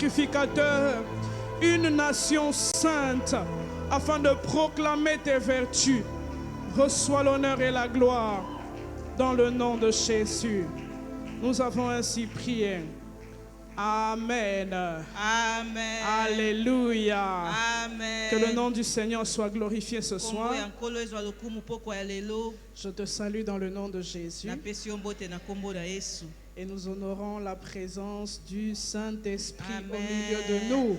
sacrificateur, une nation sainte, afin de proclamer tes vertus. Reçois l'honneur et la gloire dans le nom de Jésus. Nous avons ainsi prié. Amen. Amen. Alléluia. Amen. Que le nom du Seigneur soit glorifié ce soir. Je te salue dans le nom de Jésus. Et nous honorons la présence du Saint-Esprit au milieu de nous.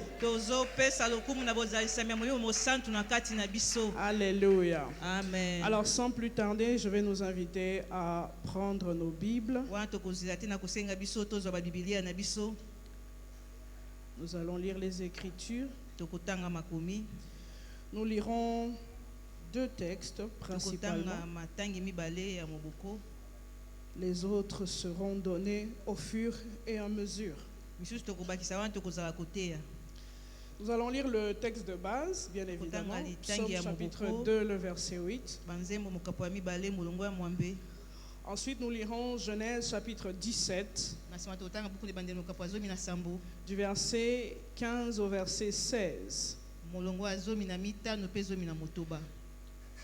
Alléluia. Amen. Alors sans plus tarder, je vais nous inviter à prendre nos Bibles. Nous allons lire les Écritures. Nous lirons deux textes principalement. Les autres seront donnés au fur et à mesure. Nous allons lire le texte de base, bien évidemment. Psaume chapitre 2, le verset 8. Ensuite, nous lirons Genèse chapitre 17, du verset 15 au verset 16.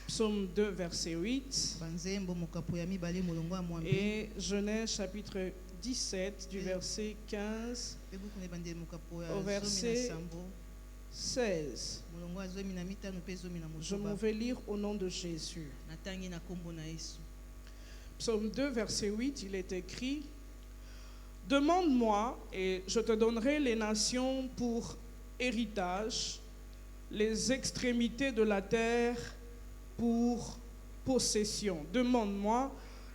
Psaume 2, verset 8. Et Genèse chapitre 17, du verset 15 au verset 16. Je m'en vais lire au nom de Jésus. Psaume 2, verset 8, il est écrit: Demande-moi et je te donnerai les nations pour héritage, les extrémités de la terre pour possession. Demande-moi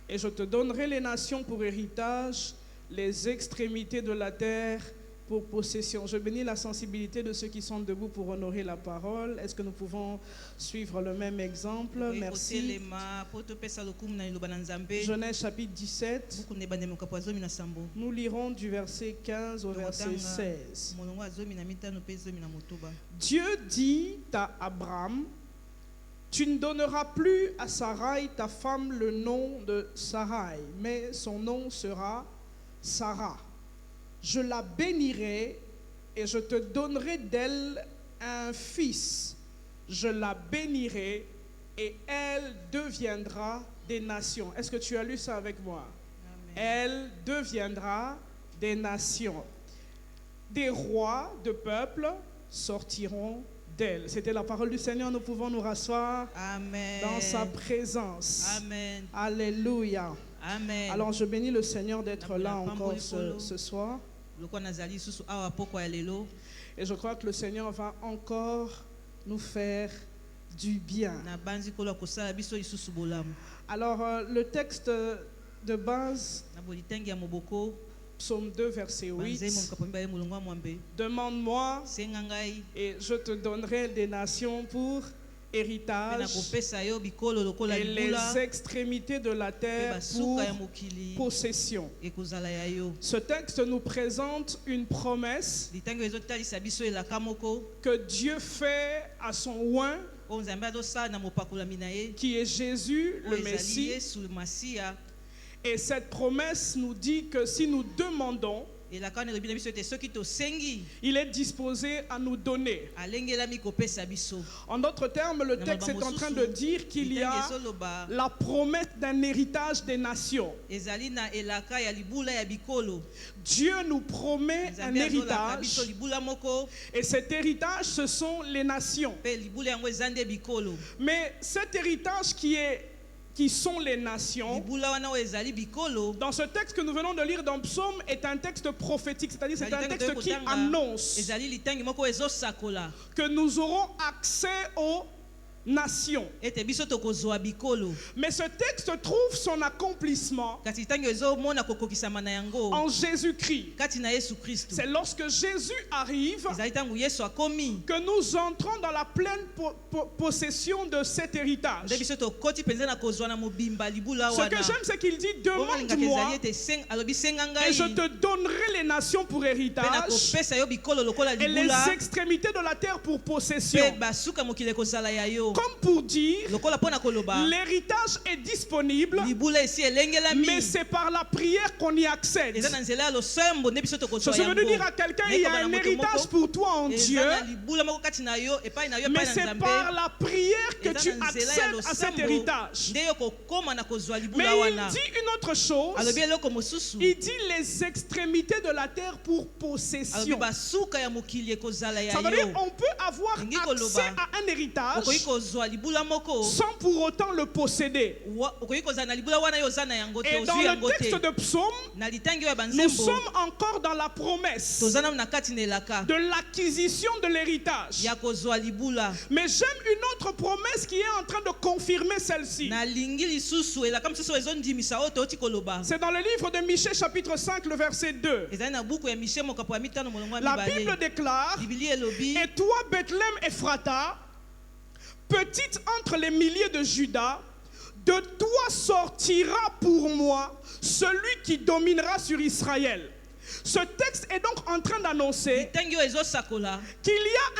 et je te donnerai les nations pour héritage, les extrémités de la terre pour possession. Je bénis la sensibilité de ceux qui sont debout pour honorer la parole. Est-ce que nous pouvons suivre le même exemple? Merci. Genèse chapitre 17. Nous lirons du verset 15 au verset 16. Dieu dit à Abraham: Tu ne donneras plus à Sarai ta femme le nom de Sarai, mais son nom sera Sarah. Je la bénirai et je te donnerai d'elle un fils. Je la bénirai et elle deviendra des nations. Est-ce que tu as lu ça avec moi? Amen. Elle deviendra des nations. Des rois de peuples sortiront d'elle. C'était la parole du Seigneur. Nous pouvons nous rasseoir dans sa présence. Amen. Alléluia. Amen. Alors je bénis le Seigneur d'être là encore ce soir. Et je crois que le Seigneur va encore nous faire du bien. Alors le texte de base, Psaume 2, verset 8. Demande-moi et je te donnerai des nations pour héritage et les extrémités de la terre pour possession. Ce texte nous présente une promesse que Dieu fait à son oint, qui est Jésus, le Messie. Et cette promesse nous dit que si nous demandons, il est disposé à nous donner. En d'autres termes, le texte est en train de dire qu'il y a la promesse d'un héritage des nations. Dieu nous promet un héritage, et cet héritage, ce sont les nations. Mais cet héritage qui sont les nations, dans ce texte que nous venons de lire dans Psaume, est un texte prophétique, c'est-à-dire c'est un texte qui annonce que nous aurons accès aux nations. Mais ce texte trouve son accomplissement en Jésus-Christ. C'est lorsque Jésus arrive que nous entrons dans la pleine possession de cet héritage. Ce que j'aime, c'est qu'il dit: demande-moi et je te donnerai les nations pour héritage et les extrémités de la terre pour possession. comme pour dire, lokola pona koloba l'héritage est disponible, libula esi elengelami mais c'est par la prière qu'on y accède. eza na nzela ya losembo nde biso Je tokozwa suis venu yango dire à quelqu'un, il y a un héritage pour toi en Dieu, eza na libula moko kati na yo epai na yo mais epai na c'est nzambe par la prière que eza tu na nzela ya accèdes à cet héritage. nde yo kokóma na kozwa Mais libula il wana dit une autre chose, alobi eloko mosusu il dit les extrémités de la terre pour alobi possession. basuka ya mokili ekozala ya Ça veut dire yo on peut avoir Lingi accès koloba. à un héritage okoki kozwa libula moko sans pour autant le posséder. okoki kozala na libula wana yo oza na yango te Et dans ozwi le yango te texte de Psaume, na litangi oyo ya nous banzembo sommes encore dans la promesse toza nanu na kati na elaka de l'acquisition de l'héritage. ya kozwa libula Mais j'aime une autre promesse qui est en train de confirmer celle-ci. nalingi lisusu elaka mosusu oyo ezondimisa oyo touti koloba C'est dans le livre de Michée chapitre 5 le verset 2. ezali na buku ya mishe mokapo ya mitano molongo ya La Bible mibale déclare, bibili elobi et toi Bethléem Ephrata, petite entre les milliers de Juda, de toi sortira pour moi celui qui dominera sur Israël. Ce texte est donc en train d'annoncer litangi oyo ezosakola qu'il y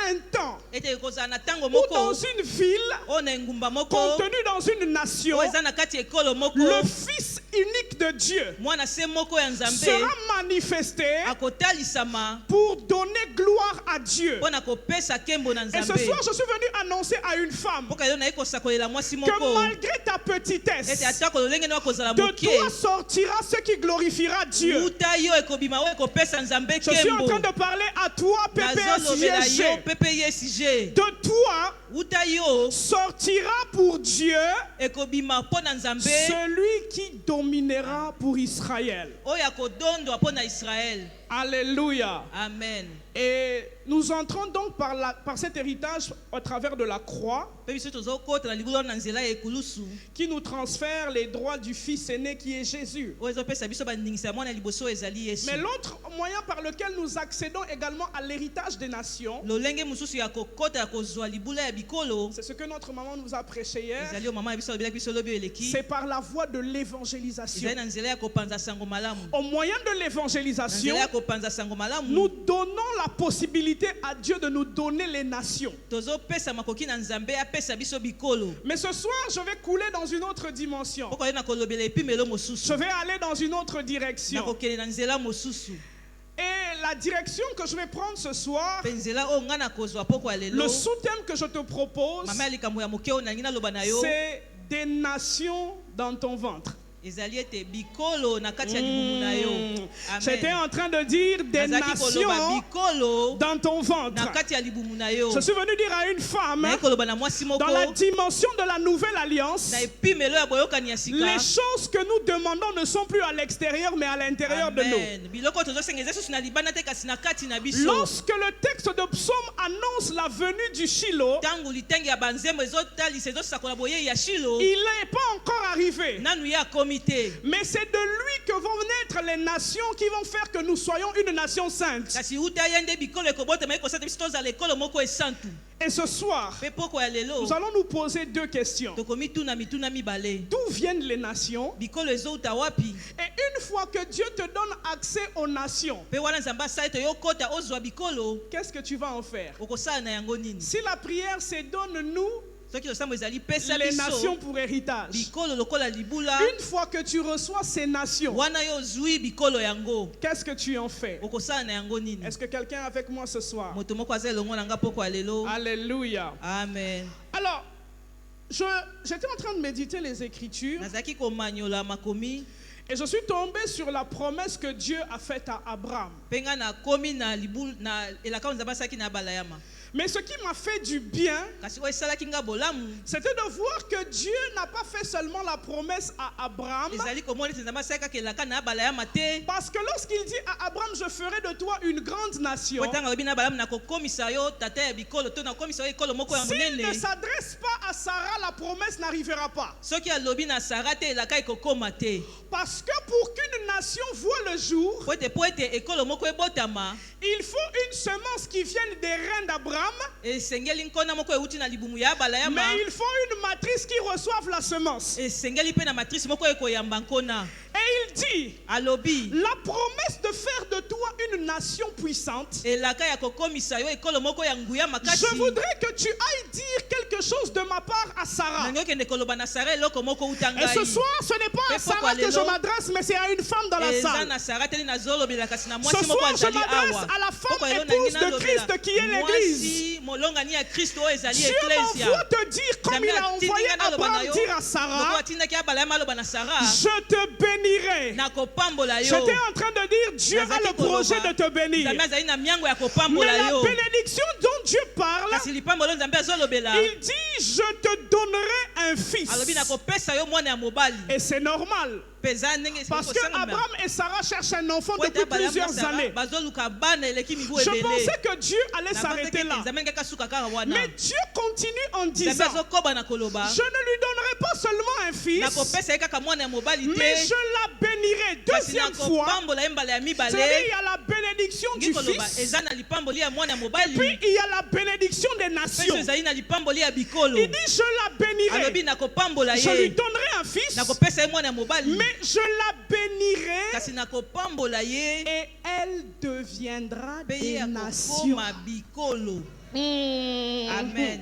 a un temps ete ekozala na ntango où dans moko une ville oyo na engumba moko contenue dans une nation, oyo eza na kati ya ekolo moko le Fils unique de Dieu mwana se moko ya nzambe sera manifesté akotalisama pour donner gloire à Dieu. mpo na kopesa nkembo na Et ce nzambe soir, je suis venu annoncer à une femme mpoka yo naye kosakolela mwasi que moko malgré ta petitesse, ete atako lolenge na okozala de moke toi sortira ce qui glorifiera Dieu. uta yo ekobima oyo ekopesa nzambe Je suis en nkembo train de parler à toi, nazolobela yo PPSG. ppsg De toi uta yo sortira pour Dieu ekobima mpo na nzambe celui qui dominera pour Israël. oyo akodondwa mpo na israele Alléluia. amen Et nous entrons donc par cet héritage au travers de la croix mpe biso tozokota na libula na nzela ya ekulusu qui nous transfère les droits du Fils aîné qui est Jésus. oyo ezopesa biso bandingisa ya mwana liboso oyo ezali yesu Mais l'autre moyen par lequel nous accédons également à l'héritage des nations, lolenge mosusu ya kokota ya kozwa libula ya bikolo c'est ce que notre maman nous a prêché hier, ezali oyo mama ya biso alobelaki biso lobi oyo eleki c'est par la voie de l'évangélisation. ezali na nzela ya kopanza sango malamu Au moyen de na l'évangélisation, nzela ya kopanza sango malamu nous donnons la possibilité à Dieu de nous donner les nations. tozopesa makoki na nzambe apesa biso bikolo Mais ce soir, je vais couler dans une autre dimension. mpoka yo na kolobela epimelo mosusu Je vais aller dans une autre na direction. kokende na nzela mosusu Et la direction que je vais prendre ce soir, mpe nzela oyo ngai na kozwa poko ya le lelo sous-thème que je te propose, mama ya likambo ya moke oyo nalingi naloba na yo c'est des nations dans ton ventre. ezali ete bikolo na kati ya libumu na yo J'étais en train de dire des nazalaki koloba nations bikolo dans ton ventre. na kati ya libumu na yo Je suis venu dire à une femme, naye koloba na mwasi moko dans la dimension de la nouvelle alliance, na epimelo ya boyokani ya sika les choses que nous demandons ne sont plus à l'extérieur mais à l'intérieur de nous. amen biloko tozosenga eza susu na libanda te kasi na kati na biso Lorsque le texte de Psaume annonce la venue du Shiloh, ntango litenge ya banzembo ezotalisa ezosakola boyei ya shilo il n'est pas encore arrivé. nanu ye akomi te Mais c'est de lui que vont naître les nations qui vont faire que nous soyons une nation sainte. kasi uta ye nde bikolo ekobotama ekosata biso tozala ekolo moko esantu Et ce soir, mpe poko ya lelo nous allons nous poser deux questions. tokomituna mituna mibale D'où viennent les nations? bikolo ezouta wapi Et une fois que Dieu te donne accès aux nations, mpe wana nzambe asala ete yokota ozwa bikolo qu'est-ce que tu vas en faire? okosala na yango nini Si la prière c'est donne-nous soki losambo ezali pesa les nations biso pour héritage, bikolo lokola libula une fois que tu reçois ces nations, wana yo ozwi bikolo yango qu'est-ce que tu en fais? okosala na yango nini Est-ce que quelqu'un est avec moi ce soir? moto moko aza elongo na nga poko ya lelo Alléluia. amen Alors, j'étais en train de méditer les Écritures nazalaki komanyola makomi et je suis tombé sur la promesse que Dieu a faite à Abraham. mpe ngai nakomi na elaka oyo nzambe asalaki na balayama Mais ce qui m'a fait du bien, kasi oyo esalaki nga bolamu c'était de voir que Dieu n'a pas fait seulement la promesse à Abraham, ezali komona ete nzambe asalaki kaka elaka na balayama te parce que lorsqu'il dit à Abraham, je ferai de toi une grande nation, po ntango alobi na balamu nakokomisa yo tata ya bikolo to nakokomisa yo ekolo moko ya s'il ne monene s'adresse pas à Sarah, la promesse n'arrivera pas. soki alobi na sara te elaka ekokoma te Parce que pour qu'une nation voie le jour, po ete ekolo moko ebotama il faut une semences qui viennent des reins d'Abraham, esengeli nkona moko euti na libumu ya bala ya ma mais il faut une matrice qui reçoive la semence. esengeli pe na matrice moko ekoyamba nkona Et il dit, alobi la promesse de faire de toi une nation puissante, elaka ya kokomisa yo ekolo moko ya nguya makasi je voudrais que tu ailles dire quelque chose de ma part à Sarah. nango kende koloba na Sara eloko moko uta Et ce ngai soir, ce n'est pas à Sarah que je m'adresse, mais c'est à une femme dans la eza salle. na Sara teli nazolobela kasi na Ce mwasi moko soir, je azali m'adresse awa à la femme Poko elona épouse ngi de nalobela. Christ qui est l'église. mwasi molongani ya Kristo oyo ezali Dieu ecclesia m'envoie te dire, comme il a envoyé Abraham dire à loko Sarah, atindaki abala ya maloba na Sara je te bénirai. nakopambola yo J'étais en train de dire, Dieu a le projet de te bénir. nzambe azali na miango ya Mais kopambola la yo bénédiction dont Dieu parle, kasi lipambolo nzambe azolobela il dit, je te donnerai un fils. alobi nakopesa yo mwana ya mobali Et c'est normal. peza ndenge Parce que Abraham et Sarah cherchent un enfant depuis plusieurs années. bazoluka bana eleki mibu Je ebele pensais que Dieu allait s'arrêter là. nzambe ngeka suka kaka wana Mais Dieu continue en nzambe disant, azokoba na koloba je ne lui donnerai pas seulement un fils, nakopesa ye kaka mwana ya mobali mais te je la bénirai. kasi Deuxième fois, nakopambola ye mbala ya c'est-à-dire mibale il y a la bénédiction ngi du koloba fils, eza na lipamboli ya mwana ya puis mobali il y a la bénédiction des mpe nations. so ezali na lipamboli ya bikolo Il dit, je la bénirai. alobi nakopambola Je lui ye donnerai un fils, nakopesa ye mwana ya mobali mais je la bénirai kasi nakopambola ye et elle deviendra mpe ye des nations. akokoma bikolo amen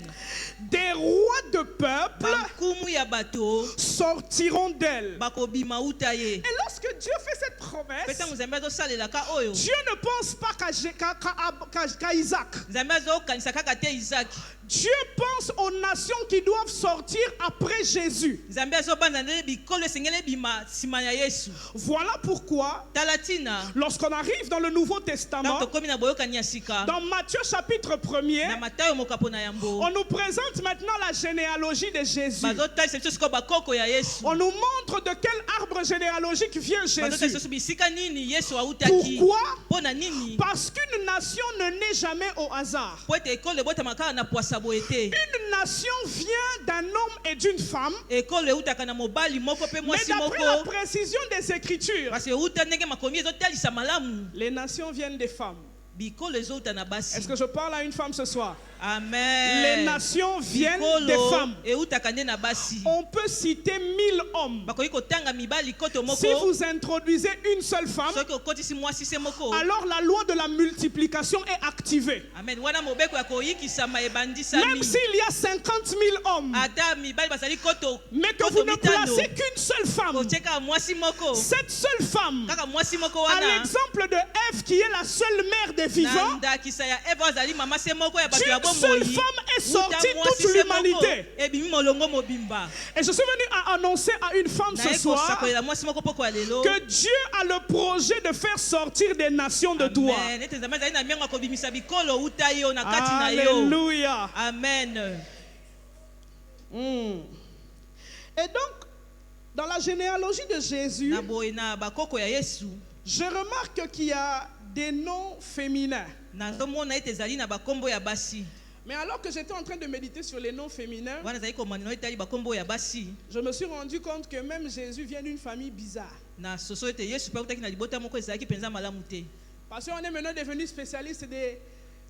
Des rois de peuple bankumu ya bato sortiront d'elle. bakobima uta ye Et lorsque Dieu fait cette mpe promesse, ntango nzambe azosalelaka oyo Dieu ne pense pas qu'à Isaac. nzambe azokanisa kaka te izaki Dieu pense aux nations qui doivent sortir après Jésus. nzambe azobanda nde bikolo esengeli ebima nsima ya yesu Voilà pourquoi, tala ntina lorsqu'on arrive dans le Nouveau ntango Testament, tokómi na boyokani ya sika dans Matthieu chapitre na 1er, matayo mokapo na yambo on nous présente maintenant la généalogie de Jésus. bazotalisa biso sikoyo bakoko ya yesu On nous montre de quel arbre généalogique vient bazotalisa Jésus. biso bisika nini yesu autaki Pourquoi? mpo na nini Parce qu'une nation ne naît jamais au hasard. po ete ekolo ebotama kaka na pwasa boye te Une nation vient d'un homme et d'une femme, ekolo eutaka na mobali moko mpe mais mwasi d'après la moko précision des Écritures, parce euta ndenge makomi ezotalisa malamu les nations viennent des femmes. bikolo ezouta na basi Est-ce que je parle à une femme ce soir? amen Les nations viennent des bikolo femmes. eutaka nde na basi On peut citer 1000 hommes. bakoki kotanga mibali koto Si moko vous introduisez une seule femme, soki okotisi mwasi se moko alors la loi de la multiplication est activée. amen wana mobeko ya koyikisama ebandisami Même s'il y a 50 000 hommes, ata mibali bazali koto mais que koto vous ne mitano placez qu'une seule femme, otieka mwasi moko cette seule femme, kaka mwasi moko à wana l'exemple de Ève qui est la seule mère des na vivants, ndakisa ya eva azali mama se moko ya bato ya d'une seule bomoi femme est uta sortie mwasi toute se moko l'humanité. ebimi molongo mobimba Et je suis venu à annoncer à une femme ce naye soir kosakolela mwasi moko poko ya lelo que Dieu a le projet de faire sortir des nations de toi. amen ete nzambe azali na miango ya kobimisa bikolo uta yo na kati na yo Alléluia. amen Et donc, dans la généalogie de Jésus, na boye na bakoko ya yesu je remarque qu'il y a des noms féminins. nazomona ete ezali na bakombo ya basi Mais alors que j'étais en train de méditer sur les noms féminins, wana ezali komanino etali bakombo ya basi je me suis rendu compte que même Jésus vient d'une famille bizarre. na soso ete yesu mpe akutaki na libota moko ezalaki mpenza malamu te Parce qu'on est maintenant devenu spécialiste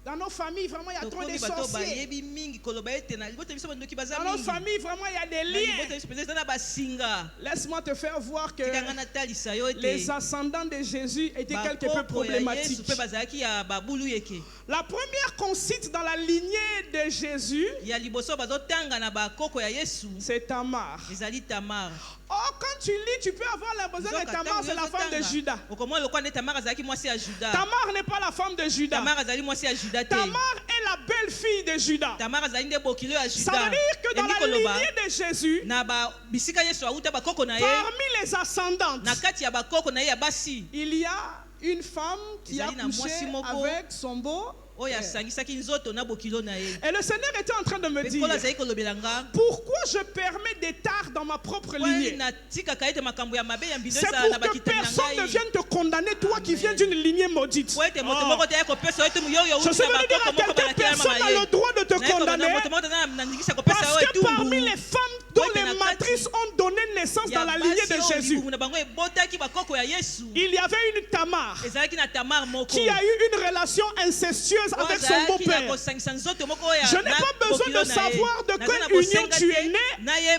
dans nos familles, vraiment, il y a trop de tokomi bato sorciers. bayebi mingi koloba ete na libota biso bandoki baza Dans nos mingi familles, vraiment, il y a des na libota liens. biso mpenza eza na basinga Laisse-moi te faire voir que tika nga natalisa yo ete les ascendants de Jésus étaient quelque peu bakoko ya yesu problématiques. mpe bazalaki ya babulu yeke La première qu'on cite dans la lignée de Jésus, ya liboso bazotanga na bakoko ya yesu c'est Tamar. ezali tamar Oh, quand tu lis, tu peux avoir l'impression que Tamar, c'est la femme de Judas. okomona lokwa nde tamar azalaki mwasi ya juda Tamar n'est pas la femme de Judas. tamar azali mwasi ya juda te Tamar est la belle-fille de Judas. tamar azali nde bokilo ya Ça juda veut dire que dans elingi la koloba lignée de Jésus, na bisika yesu auta bakoko na ye parmi les ascendantes, na kati ya bakoko na ye ya basi il y a une femme qui a Ezali na couché mwasi moko. avec son beau. oyo asangisaki nzoto na bokilo na ye Et le Seigneur était en train de me mpe dire, nkolo azali kolobela nga pourquoi je permets des tares dans ma propre wani lignée? natikaka ete makambo ya mabe ya mbindo C'est ezala na pour que bakitani na personne ne ngai vienne te condamner, toi qui Amen. viens d'une lignée maudite. po ete moto Oh. moko te ya kopesa yo ete yoyo Je suis uta venu dire à bakoko moko quelqu'un, balakelama personne na n'a ye le droit de te naye koloba na condamner. moto moko te na ndingisa kopesa Parce yo que parmi etumbu les femmes dont Ouais, les mais matrices ont donné naissance dans la lignée de Jésus, na bango ebotaki ki bakoko ya Yesu. il y avait une Tamar Ezalaki na Tamar moko. qui a eu une relation incestueuse avec son beau-père. Je n'ai pas besoin de savoir de quelle union tu es né, mais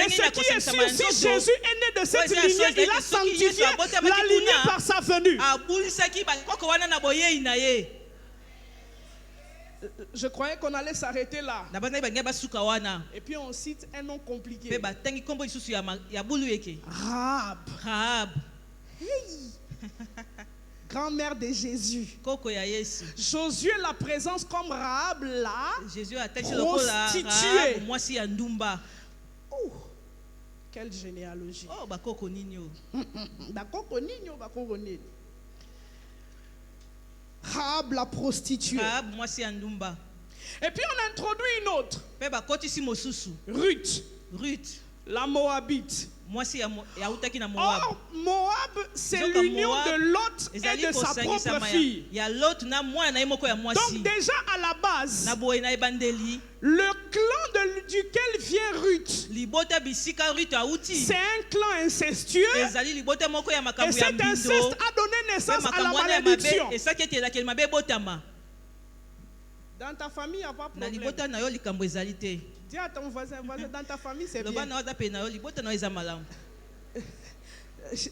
ce qui est sûr, si Jésus est né de cette lignée, il a sanctifié la lignée par sa venue. Je croyais qu'on allait s'arrêter là. Et puis on cite un nom compliqué. Rahab. Hey. Grand-mère de Jésus. Josué la présence comme Rahab là. Prostituée. Oh, quelle généalogie. Rahab la prostituée. Et puis on introduit une autre. Ruth. La Moabite. Or, Moab, c'est l'union de Lot et de sa propre fille. Donc déjà à la base, le clan duquel vient Ruth, c'est un clan incestueux. Et cet inceste a donné naissance à la malédiction. Dans ta famille, il n'y a pas de problème. Dis à ton voisin, dans ta famille, c'est bien.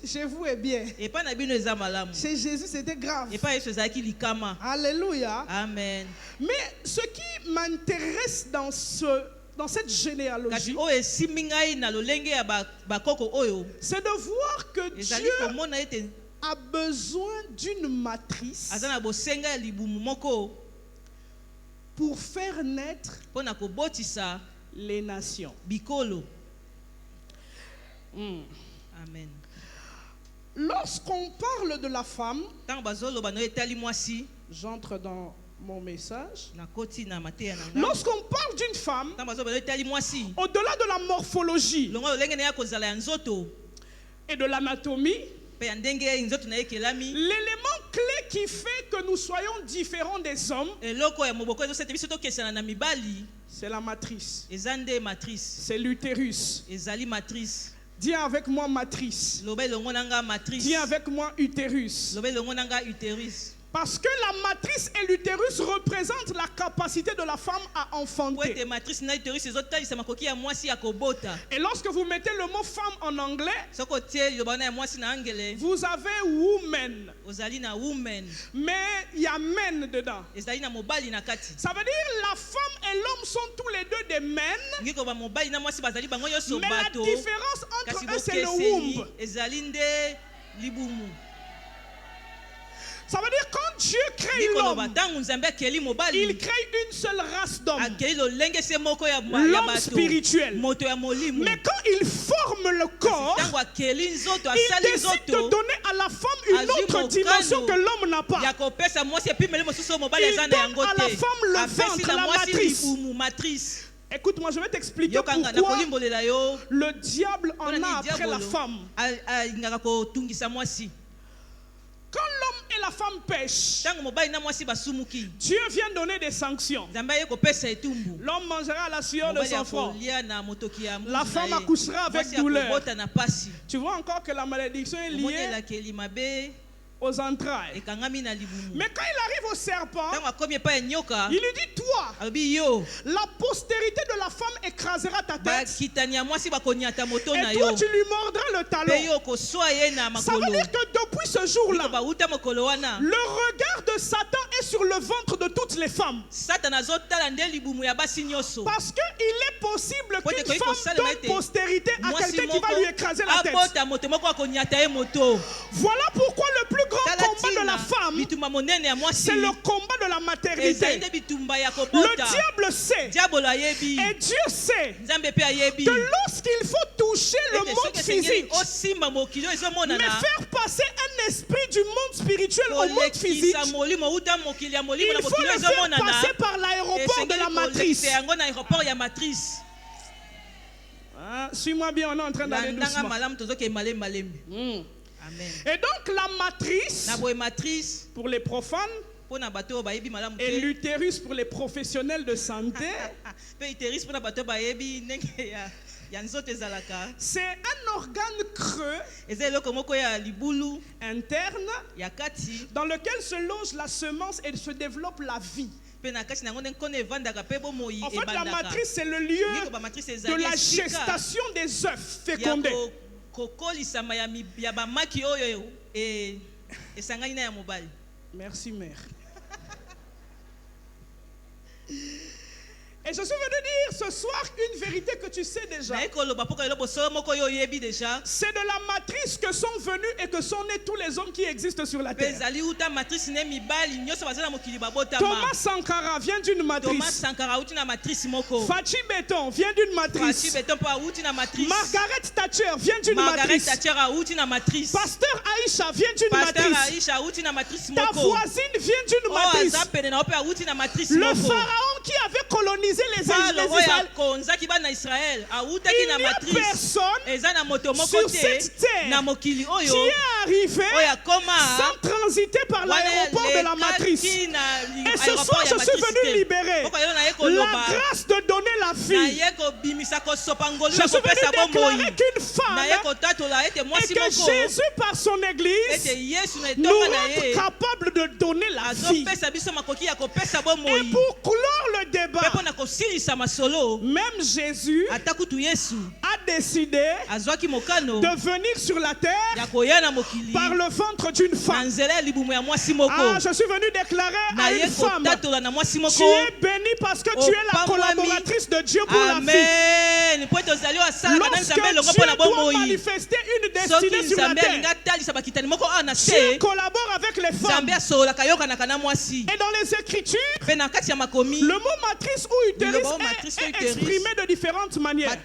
Chez vous est bien. Chez Jésus, c'était grave. Alléluia. Amen. Mais ce qui m'intéresse dans cette généalogie, c'est de voir que Dieu a besoin d'une matrice pour faire naître les nations. Amen. Lorsqu'on parle de la femme, j'entre dans mon message. Lorsqu'on parle d'une femme, au-delà de la morphologie et de l'anatomie, l'élément clé qui fait que nous soyons différents des hommes, c'est la matrice. C'est l'utérus. Dis avec moi matrice. Dis avec moi utérus. Parce que la matrice et l'utérus représentent la capacité de la femme à enfanter. Et lorsque vous mettez le mot femme en anglais, vous avez woman. Mais il y a men dedans. Ça veut dire la femme et l'homme sont tous les deux des men. Mais la différence entre eux, c'est le womb. Ça veut dire quand Dieu crée l'homme, il crée une seule race d'hommes, l'homme spirituel. Mais quand il forme le corps, il décide de donner à la femme une autre dimension que l'homme n'a pas. Il donne à la femme le ventre, la matrice. Écoute-moi, je vais t'expliquer pourquoi le diable en a après la femme. Quand l'homme et la femme pêchent, Dieu vient donner des sanctions. L'homme mangera la sueur de son front. La femme accouchera avec douleur. Tu vois encore que la malédiction est liée aux entrailles. Mais quand il arrive au serpent, il lui dit, toi, la postérité de la femme écrasera ta tête, et toi tu lui mordras le talon. Ça veut dire que depuis ce jour-là, le regard de Satan est sur le ventre de toutes les femmes. Parce qu'il est possible qu'une femme donne postérité à quelqu'un qui va lui écraser la tête. Voilà pourquoi le plus grand combat de la femme, c'est le combat de la maternité. Le diable sait, et Dieu sait, que lorsqu'il faut toucher le monde physique, mais faire passer un esprit du monde spirituel au monde physique, il faut le faire passer par l'aéroport de la matrice. Suis-moi bien, on est en train d'aller doucement. Amen. Et donc la matrice pour les profanes et l'utérus pour les professionnels de santé ya nzoto ezalaka C'est un organe creux eza eloko moko ya libulu interne ya kati dans lequel se loge la semence et se développe la vie. mpe na kati nango ndenge nkona evandaka mpe bomoi En fait, la ebandaka matrice, c'est le lieu Ndenge bamatrice de ezali la esika gestation des œufs ya fécondés. kokolisama ya bamaki oyo esangani na ya mobali. Merci, mère. Et je suis venu dire ce soir une vérité que tu sais déjà. naye koloba mpo kalobo solo moko oyo oyebi déjà C'est de la matrice que sont venus et que sont nés tous les hommes qui existent sur la mpe terre. ezali uta matrice ne mibali nyonso baza na mokili babotama. Thomas Sankara vient d'une Thomas matrice. Sankara auti na matrice moko. Fachi Beton vient d'une Fachi matrice. Beton mpo auti na matrice. Margaret Thatcher vient d'une Margaret matrice. Thatcher auti na matrice. Pasteur Aïcha vient d'une Pasteur matrice. Aïcha auti na matrice Ta moko. voisine vient d'une Oh matrice. aza pene na ope auti na matrice Le moko. pharaon qui avait colonisé les Pharaon oyo Israéliens. akonzaki bana Israël autaki Il na n'y a matrice. personne Eza na moto moko sur te cette terre na mokili qui oyo est arrivé oyo akoma sans transiter par l'aéroport de la matrice. Et ce soir, je suis venu libérer la grâce de donner la vie. Je suis venu déclarer qu'une femme et que Jésus, par son Église, nous rend capable de donner la vie. Et pour clore le débat, même Jésus a décidé de venir sur la terre par le ventre d'une femme. Ah, je suis venu déclarer à une femme, tu es bénie parce que tu es la collaboratrice de Dieu pour la vie. Lorsque Dieu doit manifester une destinée sur la terre, Dieu collabore avec les femmes. Et dans les Écritures, le mot matrice ou utérus est exprimé de différentes manières.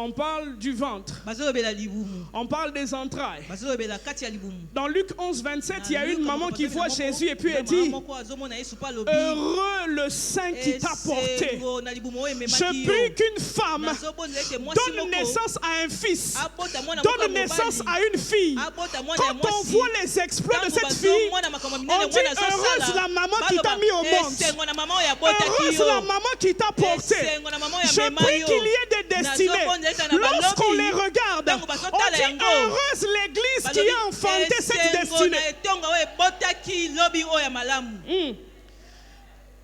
On parle du ventre. On parle des entrailles. Dans Luc 11, 27, il y a une maman qui voit Jésus et puis elle dit, heureux le sein qui t'a porté. Je prie qu'une femme donne naissance à un fils, donne naissance à une fille. Quand on voit les exploits de cette fille, on dit heureuse la maman qui t'a mis au monde. Heureuse la maman qui t'a porté. Je prie qu'il y ait des destinées. Lorsqu'on les regarde, on dit heureuse l'église qui a enfanté cette destinée.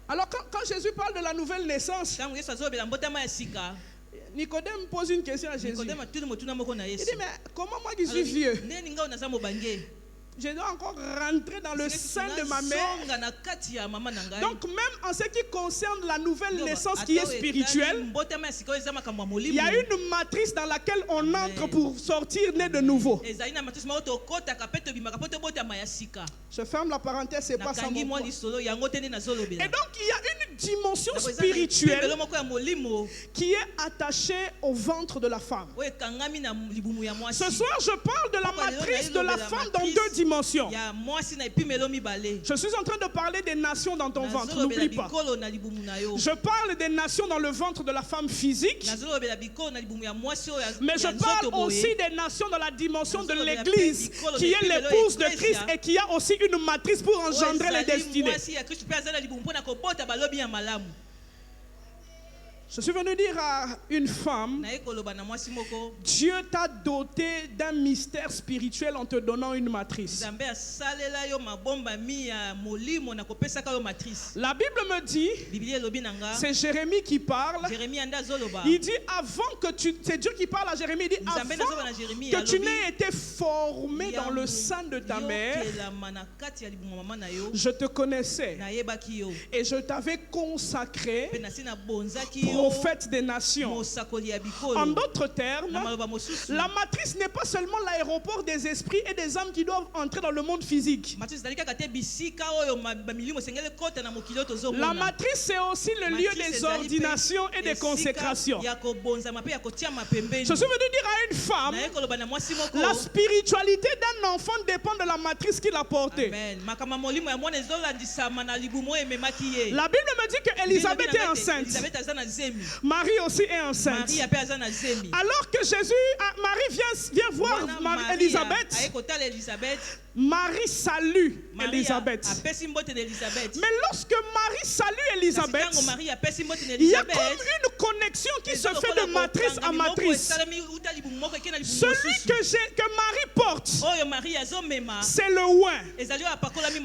Alors quand Jésus parle de la nouvelle naissance, Nicodème pose une question à Jésus. Il dit mais comment moi qui suis vieux, je dois encore rentrer dans le sein de ma mère? Donc même en ce qui concerne la nouvelle naissance qui est spirituelle, il y a une matrice dans laquelle on entre pour sortir né de nouveau. Je ferme la parenthèse, c'est pas ça mon point. Et donc il y a une dimension spirituelle qui est attachée au ventre de la femme. Ce soir je parle de la matrice de la femme dans deux dimensions. Je suis en train de parler des nations dans ton ventre, n'oublie pas. Je parle des nations dans le ventre de la femme physique, mais je parle aussi des nations dans la dimension de l'Église, qui est l'épouse de Christ et qui a aussi une matrice pour engendrer les destinées. Je suis venu dire à une femme, Dieu t'a doté d'un mystère spirituel en te donnant une matrice. La Bible me dit, c'est Jérémie qui parle, il dit avant que tu, c'est Dieu qui parle à Jérémie, il dit avant que tu n'aies été formé dans le sein de ta mère, je te connaissais et je t'avais consacré prophète des nations. En d'autres termes, la matrice n'est pas seulement l'aéroport des esprits et des âmes qui doivent entrer dans le monde physique. La matrice, c'est aussi le lieu des ordinations et des consécrations. Je suis venu dire à une femme, la spiritualité d'un enfant dépend de la matrice qu'il a portée. La Bible me dit qu'Élisabeth est enceinte. zemi. Marie aussi est enceinte. Marie ape aza na zemi. Alors que Marie vient voir Élisabeth. Aye kotala Élisabeth. Marie salue Élisabeth. Apesi mbote na Élisabeth. Mais lorsque Marie salue Élisabeth, Marie apesi mbote na il y a Élisabeth. comme une connexion qui se fait de matrice à matrice. Celui que Marie porte, c'est le oint.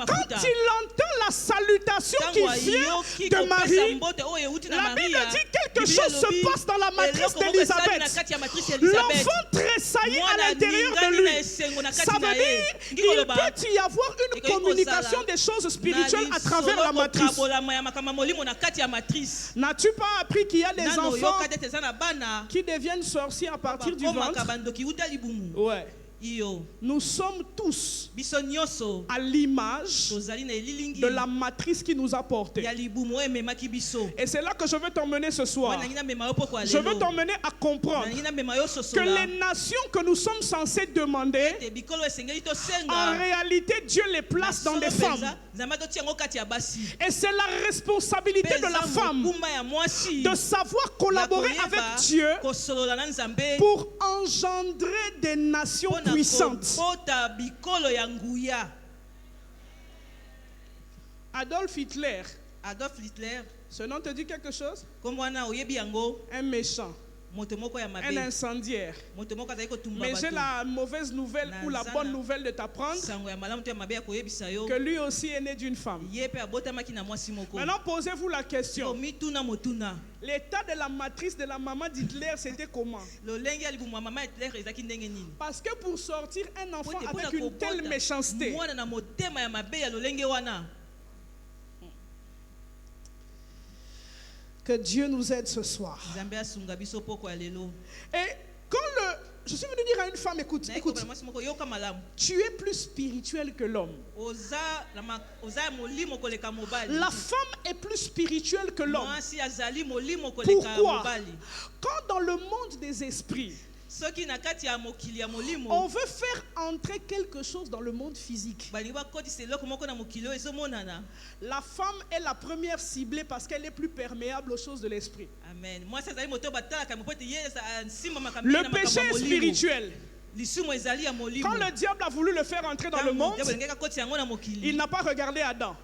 Quand il entend la salutation qui vient de Marie, la Bible dit quelque chose se passe dans la matrice d'Élisabeth. L'enfant tressaillit à l'intérieur de lui. Ça veut dire qu'il peut y avoir une communication des choses spirituelles à travers la matrice. N'as-tu pas appris qu'il y a des enfants qui deviennent sorciers à partir du ventre? Ouais. Nous sommes tous à l'image de la matrice qui nous a portés. Et c'est là que je veux t'emmener ce soir. Je veux t'emmener à comprendre que les nations que nous sommes censés demander, en réalité Dieu les place dans des femmes. Et c'est la responsabilité de la femme de savoir collaborer avec Dieu pour engendrer des nations puissante. Adolf Hitler. Ce nom te dit quelque chose? Un méchant. Un incendiaire. Mais j'ai la mauvaise nouvelle ou la bonne nouvelle de t'apprendre que lui aussi est né d'une femme. Maintenant posez-vous la question. L'état de la matrice de la maman d'Hitler, c'était comment? Parce que pour sortir un enfant avec une telle méchanceté, que Dieu nous aide ce soir. Et quand je suis venu dire à une femme, écoute, tu es plus spirituel que l'homme. La femme est plus spirituelle que l'homme. Pourquoi? Quand dans le monde des esprits, on veut faire entrer quelque chose dans le monde physique, la femme est la première ciblée parce qu'elle est plus perméable aux choses de l'esprit. Le péché est spirituel. Quand le diable a voulu le faire entrer dans le monde, il n'a pas regardé Adam.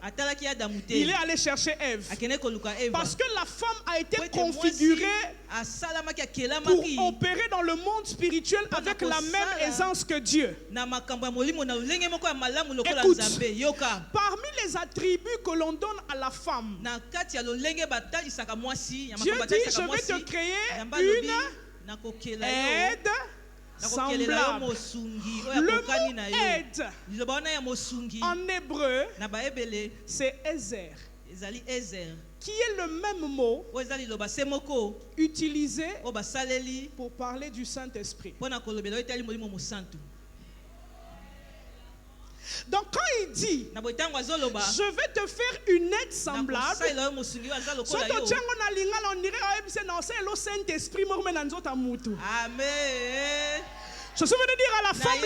Il est allé chercher Ève. Parce que la femme a été configurée pour opérer dans le monde spirituel avec la même aisance que Dieu. Écoute, parmi les attributs que l'on donne à la femme, Dieu dit, je vais te créer une aide semblable. Le mot aide en hébreu, c'est Ezer, qui est le même mot utilisé pour parler du Saint-Esprit. Donc quand il dit, je vais te faire une aide semblable, Amen. Je suis venu dire à la femme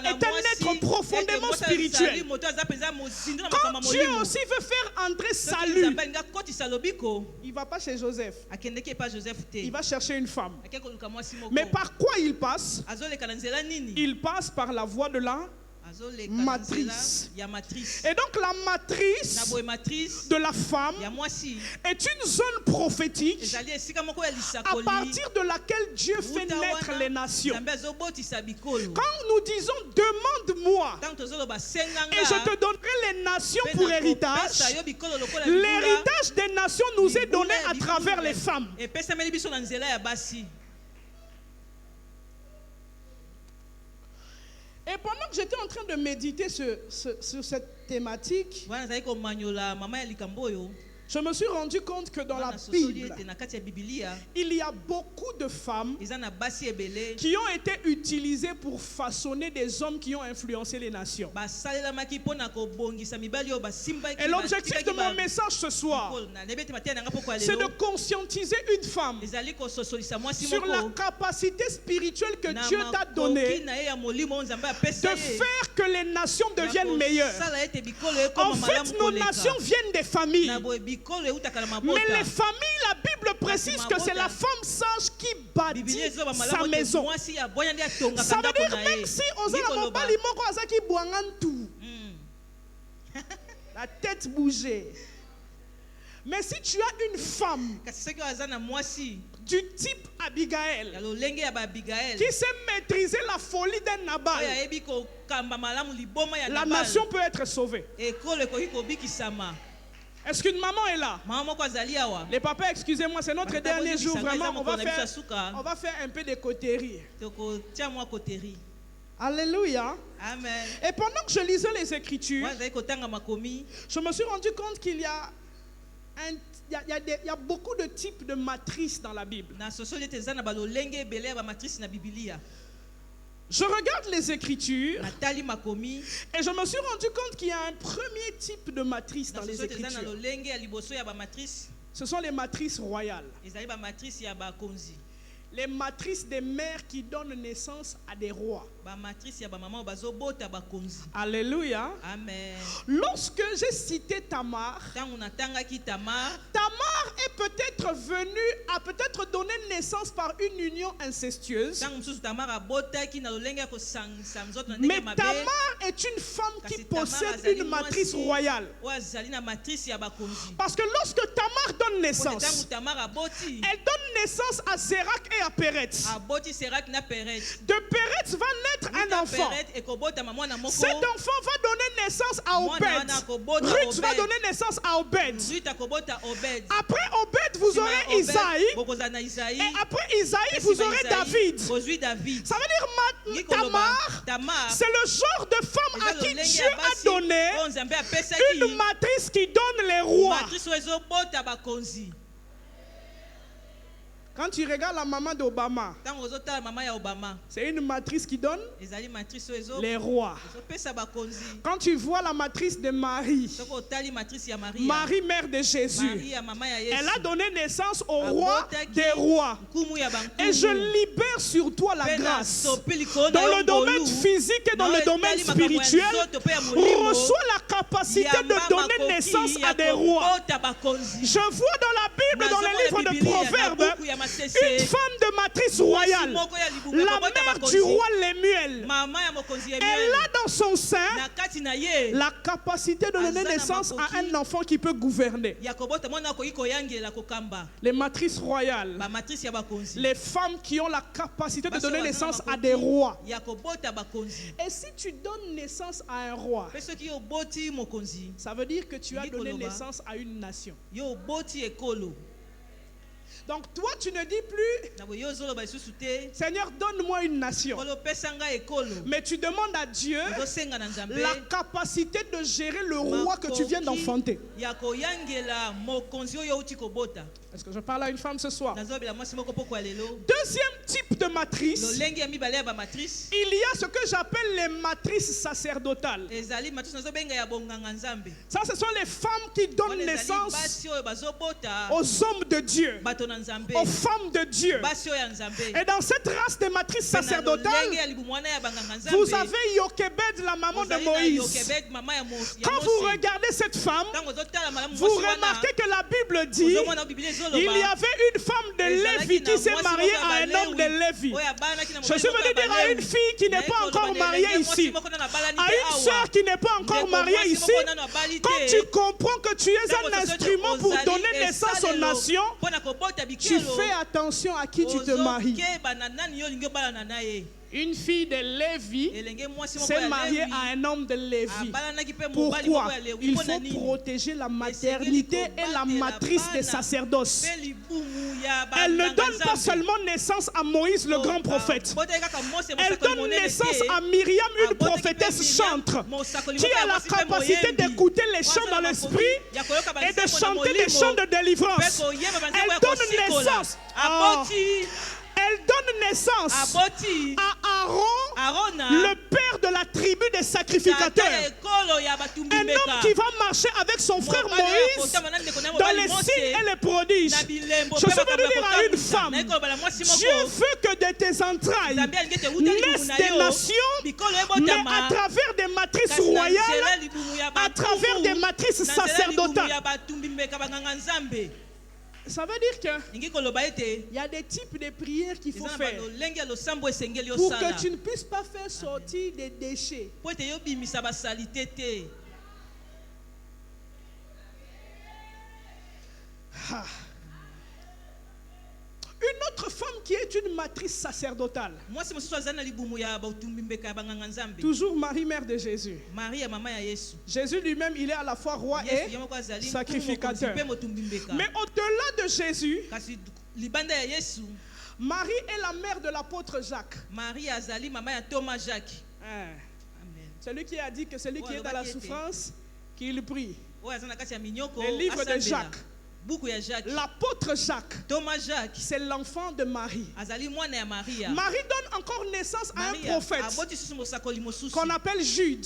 est un être profondément spirituel. Quand Dieu aussi veut faire entrer salut, il ne va pas chez Joseph. Il va chercher une femme. Mais par quoi il passe? Il passe par la voie de la matrice. Et donc la matrice de la femme est une zone prophétique à partir de laquelle Dieu fait naître les nations. Quand nous disons demande-moi et je te donnerai les nations pour héritage, l'héritage des nations nous est donné à travers les femmes. Et pendant que j'étais en train de méditer sur cette thématique, je me suis rendu compte que dans la Bible, il y a beaucoup de femmes qui ont été utilisées pour façonner des hommes qui ont influencé les nations. Et l'objectif de mon message ce soir, c'est de conscientiser une femme sur la capacité spirituelle que Dieu t'a donnée de faire que les nations deviennent meilleures. En fait, nos nations viennent des familles. Mais les familles, la Bible précise que c'est la femme sage qui bâtit sa maison. Ça veut dire même si on a la tête bougeait. Mais si tu as une femme du type Abigail qui sait maîtriser la folie d'un Nabal, la nation peut être sauvée. Est-ce qu'une maman est là? Les papas, excusez-moi, c'est notre dernier jour. Vraiment, on va faire un peu de coterie. Alléluia. Amen. Et pendant que je lisais les Écritures, je me suis rendu compte qu'il y a beaucoup de types de matrices dans la Bible. Je regarde les Écritures et je me suis rendu compte qu'il y a un premier type de matrice dans les Écritures. Ce sont les matrices royales. Les matrices des mères qui donnent naissance à des rois. Alléluia. Amen. Lorsque j'ai cité Tamar, Tamar est peut-être venue à peut-être donner naissance par une union incestueuse. Mais Tamar est une femme qui possède une matrice royale. Parce que lorsque Tamar donne naissance, elle donne naissance à Sérac et à Péretz. De Péretz va naître un enfant. Cet enfant va donner naissance à Obed. Ruth va donner naissance à Obed. Après Obed, vous aurez Isaïe. Et après Isaïe, vous aurez David. Ça veut dire Tamar, c'est le genre de femme à qui Dieu a donné une matrice qui donne les rois. Quand tu regardes la maman d'Obama, c'est une matrice qui donne les rois. Quand tu vois la matrice de Marie, Marie, mère de Jésus, elle a donné naissance au roi des rois. Et je libère sur toi la grâce. Dans le domaine physique et dans le domaine spirituel, reçois la capacité de donner naissance à des rois. Je vois dans la Bible, dans les livres de Proverbes, une femme de matrice royale, la mère du roi Lemuel, elle a dans son sein la capacité de donner naissance à un enfant qui peut gouverner. Les matrices royales, les femmes qui ont la capacité de donner naissance à des rois. Et si tu donnes naissance à un roi, ça veut dire que tu as donné naissance à une nation. Donc toi, tu ne dis plus, Seigneur, donne-moi une nation. Mais tu demandes à Dieu la capacité de gérer le roi que tu viens d'enfanter. Est-ce que je parle à une femme ce soir? Deuxième type de matrice, il y a ce que j'appelle les matrices sacerdotales. Ça, ce sont les femmes qui donnent naissance aux hommes de Dieu, aux femmes de Dieu. Et dans cette race de matrices sacerdotales, vous avez Yokebed, la maman de Moïse. Quand vous regardez cette femme, vous remarquez que la Bible dit il y avait une femme de Lévi qui s'est mariée à un homme de Lévi. Je suis venu dire à une fille qui n'est pas encore mariée ici, à une soeur qui n'est pas encore mariée ici, quand tu comprends que tu es un instrument pour donner naissance aux nations, tu fais attention à qui tu te maries. Une fille de Lévi s'est mariée à un homme de Lévi. Pourquoi? Il faut protéger la maternité et la matrice des sacerdoces. Elle ne donne pas seulement naissance à Moïse, le grand prophète. Elle donne naissance à Myriam, une prophétesse chantre, qui a la capacité d'écouter les chants dans l'esprit et de chanter des chants de délivrance. Elle donne naissance. Elle donne naissance à Aaron le père de la tribu des sacrificateurs, un homme qui va marcher avec son frère Moïse dans les signes et les prodiges. Je suis venu dire à une femme, Dieu veut que de tes entrailles naissent des nations, mais à travers des matrices royales, à travers des matrices sacerdotales. Ça veut dire qu'il y a des types de prières qu'il faut faire pour que tu ne puisses pas faire sortir des déchets. Ah. Une autre femme qui est une matrice sacerdotale. Toujours Marie, mère de Jésus. Jésus lui-même, il est à la fois roi et sacrificateur. Mais au-delà de Jésus, Marie est la mère de l'apôtre Jacques. Celui qui a dit que celui qui est dans la souffrance, qu'il prie. Le livre de Jacques. L'apôtre Jacques, c'est l'enfant de Marie. Marie donne encore naissance à un prophète qu'on appelle Jude.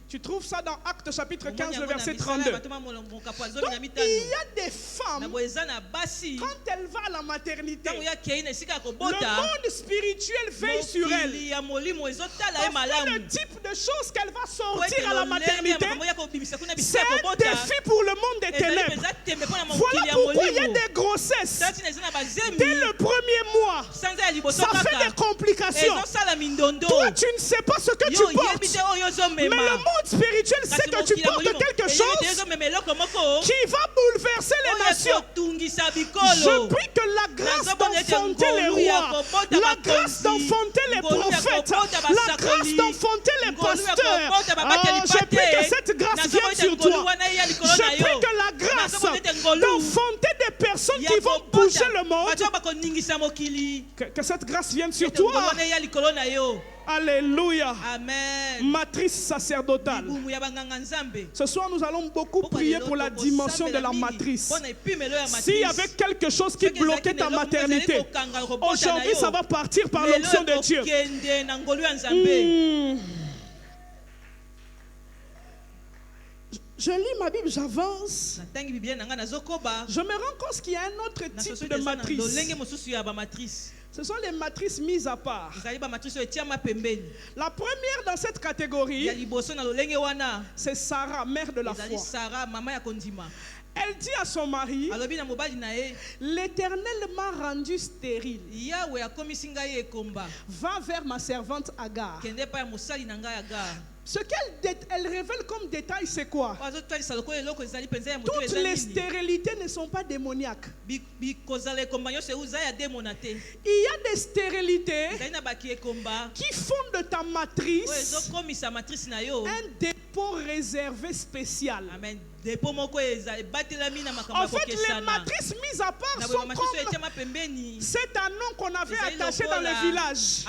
Tu trouves ça dans Actes chapitre 15, le verset 32. Donc il y a des femmes, quand elle va à la maternité, le monde spirituel veille sur elle. Le type de choses qu'elle va sortir à la maternité, c'est un défi pour le monde des ténèbres. Voilà pourquoi il y a des grossesses. Dès le premier mois, ça fait des complications. Toi, tu ne sais pas ce que tu portes. Mais le monde spirituel sait que tu portes quelque chose qui va bouleverser les nations. Je prie que la grâce d'enfanter les rois, la grâce d'enfanter les prophètes, la grâce d'enfanter les pasteurs, je prie que cette grâce vienne sur toi. Je prie que la grâce d'enfanter des personnes qui vont bouger le monde, que cette grâce vienne sur toi. Alléluia. Amen. Matrice sacerdotale. Ce soir, nous allons beaucoup prier pour la dimension de la matrice. S'il y avait quelque chose qui bloquait ta maternité, aujourd'hui, ça va partir par l'onction de Dieu. Je lis ma Bible, j'avance. Je me rends compte qu'il y a un autre type de matrice. Ce sont les matrices mises à part. La première dans cette catégorie, c'est Sarah, mère de la foi. Elle dit à son mari, l'Éternel m'a rendu stérile. Va vers ma servante Agar. Ce qu'elle révèle comme détail, c'est quoi? Toutes les stérilités ne sont pas démoniaques. Il y a des stérilités qui font de ta matrice un dépôt réservé spécial. En fait, les matrices mises à part sont comme cet anneau qu'on avait attaché dans le village,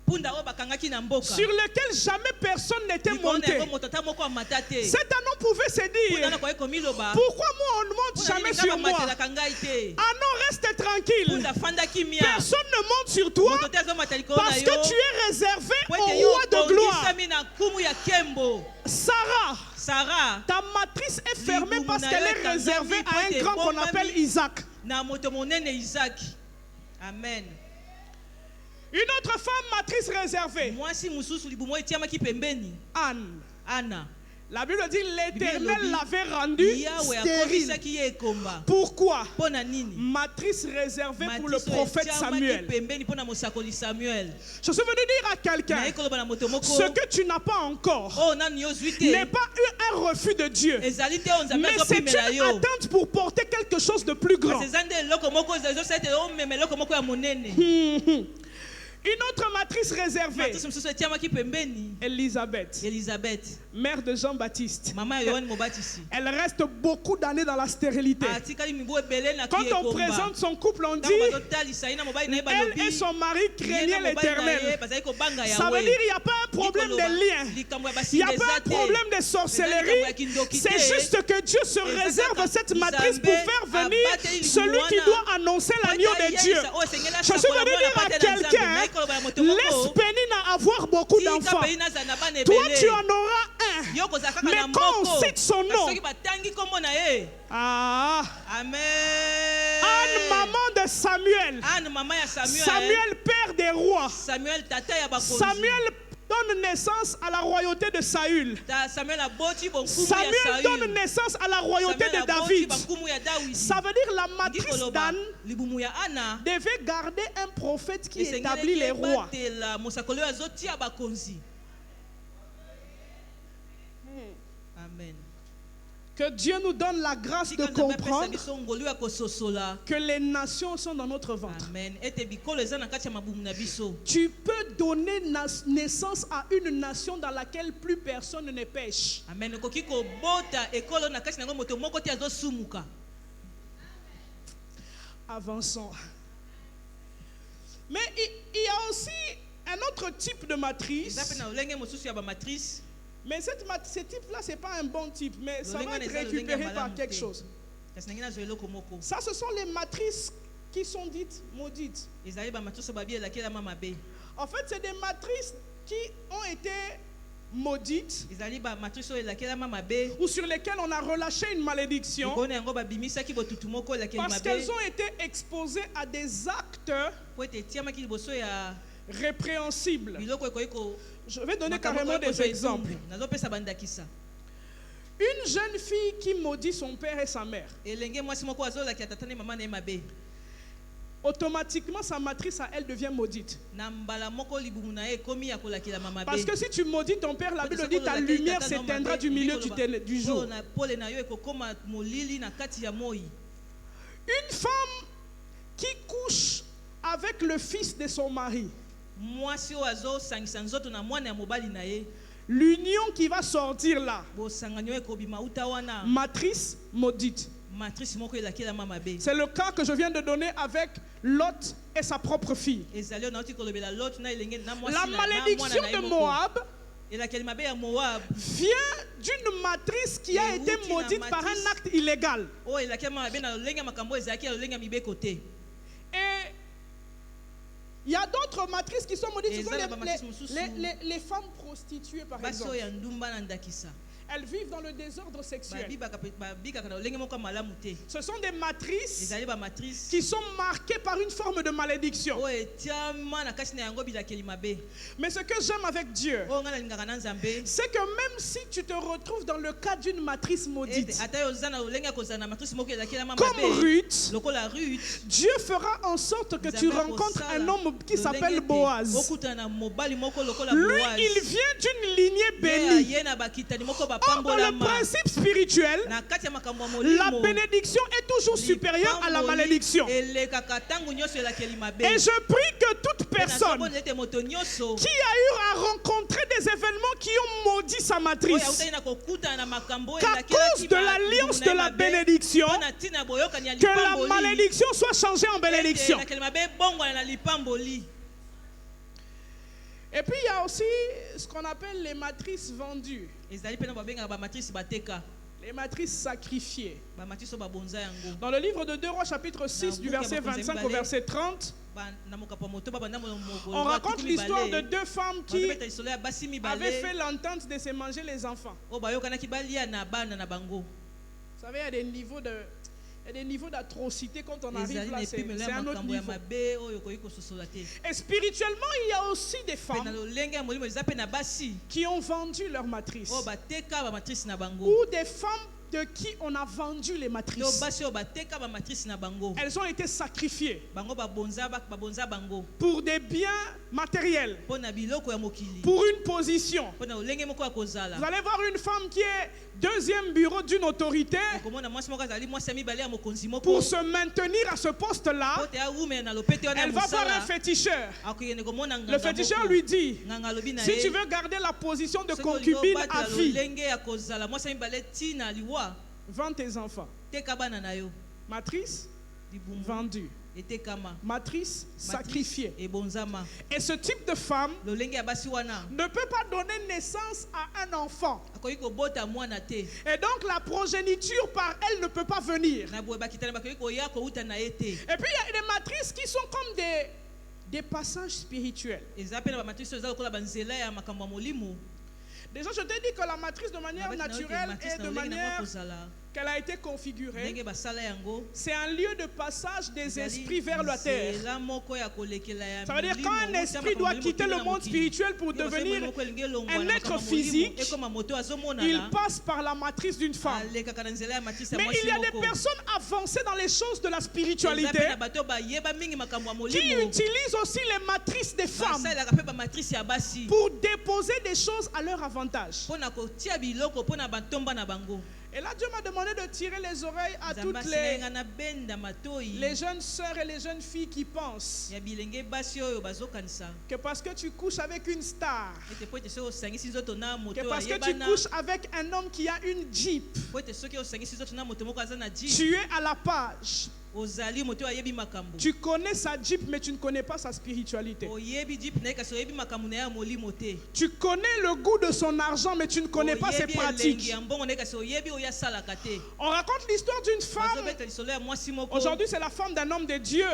sur lequel jamais personne n'était monté. Cet anneau pouvait se dire, pourquoi moi on ne monte jamais sur moi? Anneau, reste tranquille. Personne ne monte sur toi parce que tu es réservé au roi de gloire. Sarah, ta matrice est fermée parce qu'elle est réservée à un grand qu'on appelle Isaac. Amen. Une autre femme matrice réservée, Anne. La Bible dit l'Éternel l'avait rendue stérile. Pourquoi? Matrice réservée pour le prophète Samuel. Je suis venu dire à quelqu'un, ce que tu n'as pas encore n'est pas un refus de Dieu, mais c'est une attente pour porter quelque chose de plus grand. Une autre matrice réservée, Élisabeth, mère de Jean-Baptiste. Elle reste beaucoup d'années dans la stérilité. Quand on présente son couple, on dit elle et son mari craignaient l'Éternel. Ça veut dire qu'il n'y a pas un problème de lien, il n'y a pas un problème de sorcellerie. C'est juste que Dieu se réserve cette matrice pour faire venir celui qui doit annoncer l'agneau de Dieu. Je suis venu dire à quelqu'un, Laisse Pénina avoir beaucoup d'enfants. Toi, tu en auras un. Mais quand on cite son nom, Amen. Anne, maman de Samuel. Samuel, père des rois. Samuel donne naissance à la royauté de Saül. Samuel donne naissance à la royauté de David. Ça veut dire la matrice d'Anne devait garder un prophète qui établit les rois. Amen. Que Dieu nous donne la grâce de comprendre que les nations sont dans notre ventre. Amen. Tu peux donner naissance à une nation dans laquelle plus personne ne pêche. Amen. Avançons. Mais il y a aussi un autre type de matrice. Mais ce type-là, ce n'est pas un bon type, mais ça va être récupéré par quelque chose. Ça, ce sont les matrices qui sont dites maudites. En fait, c'est des matrices qui ont été maudites ou sur lesquelles on a relâché une malédiction parce qu'elles ont été exposées à des actes répréhensibles. Je vais donner carrément des exemples. Une jeune fille qui maudit son père et sa mère, automatiquement sa matrice à elle devient maudite. Parce que si tu maudis ton père, la Bible dit ta lumière s'éteindra du milieu du jour. Une femme qui couche avec le fils de son mari, l'union qui va sortir là, matrice maudite. C'est le cas que je viens de donner avec Lot et sa propre fille. La malédiction de Moab vient d'une matrice qui a été maudite par un acte illégal. Et il y a d'autres matrices qui sont maudites. Ce sont les femmes prostituées, par exemple. Elles vivent dans le désordre sexuel. Ce sont des matrices qui sont marquées par une forme de malédiction. Mais ce que j'aime avec Dieu, c'est que même si tu te retrouves dans le cas d'une matrice maudite, comme Ruth, Dieu fera en sorte que tu rencontres un homme qui s'appelle Boaz. Lui, il vient d'une lignée bénie. Or, dans le principe spirituel, la bénédiction est toujours supérieure à la malédiction. Et je prie que toute personne qui a eu à rencontrer des événements qui ont maudit sa matrice, qu'à cause de l'alliance de la bénédiction, que la malédiction soit changée en bénédiction. Et puis il y a aussi ce qu'on appelle les matrices vendues. Les matrices sacrifiées. Dans le livre de 2 Rois chapitre 6 du verset 25 au verset 30, on raconte l'histoire de 2 femmes qui avaient fait l'entente de se manger les enfants. Vous savez, il y a des niveaux d'atrocité quand on arrive là, c'est un autre niveau. Et spirituellement, il y a aussi des femmes qui ont vendu leur matrice. Ou des femmes de qui on a vendu les matrices. Elles ont été sacrifiées pour des biens matériels, pour une position. Vous allez voir une femme qui est deuxième bureau d'une autorité pour se maintenir à ce poste-là. Elle va voir un féticheur. Le féticheur lui dit, si tu veux garder la position de concubine à vie, vends tes enfants. Matrice vendue. Matrice sacrifiée. Et ce type de femme ne peut pas donner naissance à un enfant. Et donc la progéniture par elle ne peut pas venir. Et puis il y a des matrices qui sont comme des passages spirituels. eza pe na ba matrice eza lokola banzela ya makambo ya molimo. Déjà, je t'ai dit que la matrice de manière naturelle et de manière qu'elle a été configurée, c'est un lieu de passage des esprits vers la terre. Ça veut dire quand un esprit doit quitter le monde spirituel pour devenir un être physique, il passe par la matrice d'une femme. Mais il y a des personnes avancées dans les choses de la spiritualité qui utilisent aussi les matrices des femmes pour déposer des choses à leur avantage. Et là, Dieu m'a demandé de tirer les oreilles à toutes les jeunes sœurs et les jeunes filles qui pensent que parce que tu couches avec une star, que parce que tu couches avec un homme qui a une Jeep, tu es à la page. Tu connais sa Jeep, mais tu ne connais pas sa spiritualité. Tu connais le goût de son argent, mais tu ne connais pas ses pratiques. On raconte l'histoire d'une femme. Aujourd'hui, c'est la femme d'un homme de Dieu.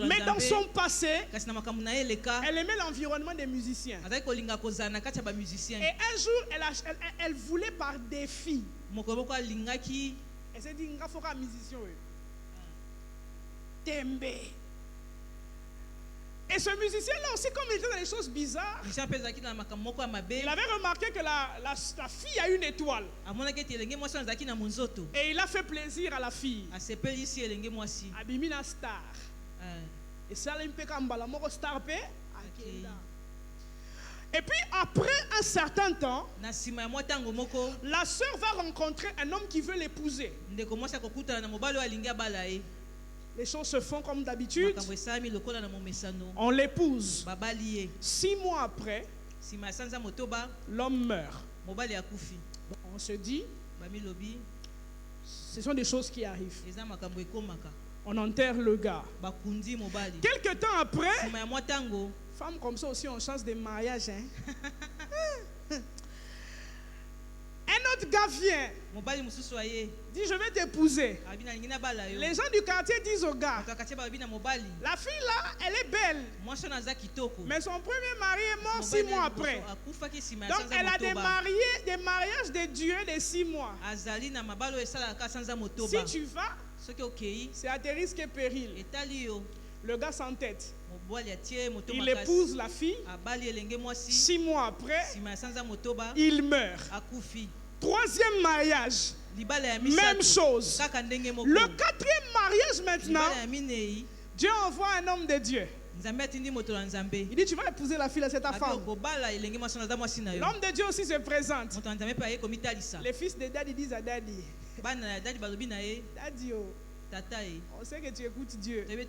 Mais dans son passé, elle aimait l'environnement des musiciens. Et un jour, elle voulait par défi. Elle s'est dit, il faut un musicien. Tembe. Et ce musicien-là aussi, comme il était dans les choses bizarres, il avait remarqué que la fille a une étoile. Et il a fait plaisir à la fille. Abimina star. Et ça, il peut comme star. Et puis après un certain temps, la sœur va rencontrer un homme qui veut l'épouser. Les choses se font comme d'habitude. On l'épouse. 6 mois après, l'homme meurt. On se dit, ce sont des choses qui arrivent. On enterre le gars. Quelque temps après, femmes comme ça aussi ont chance de mariage. Hein? Un autre gars vient, dit je vais t'épouser. Les gens du quartier disent au gars, la fille là, elle est belle, mais son premier mari est mort 6 mois après. Donc elle a des mariages de durée de 6 mois. Si tu vas, c'est à tes risques et périls. Le gars s'entête. Il épouse la fille. 6 mois après, il meurt. 3e mariage, même chose. Le 4e mariage maintenant, Dieu envoie un homme de Dieu. Il dit tu vas épouser la fille, c'est ta femme. L'homme de Dieu aussi se présente. Les fils de Daddy disent à Daddy, Daddy, on sait que tu écoutes Dieu, mais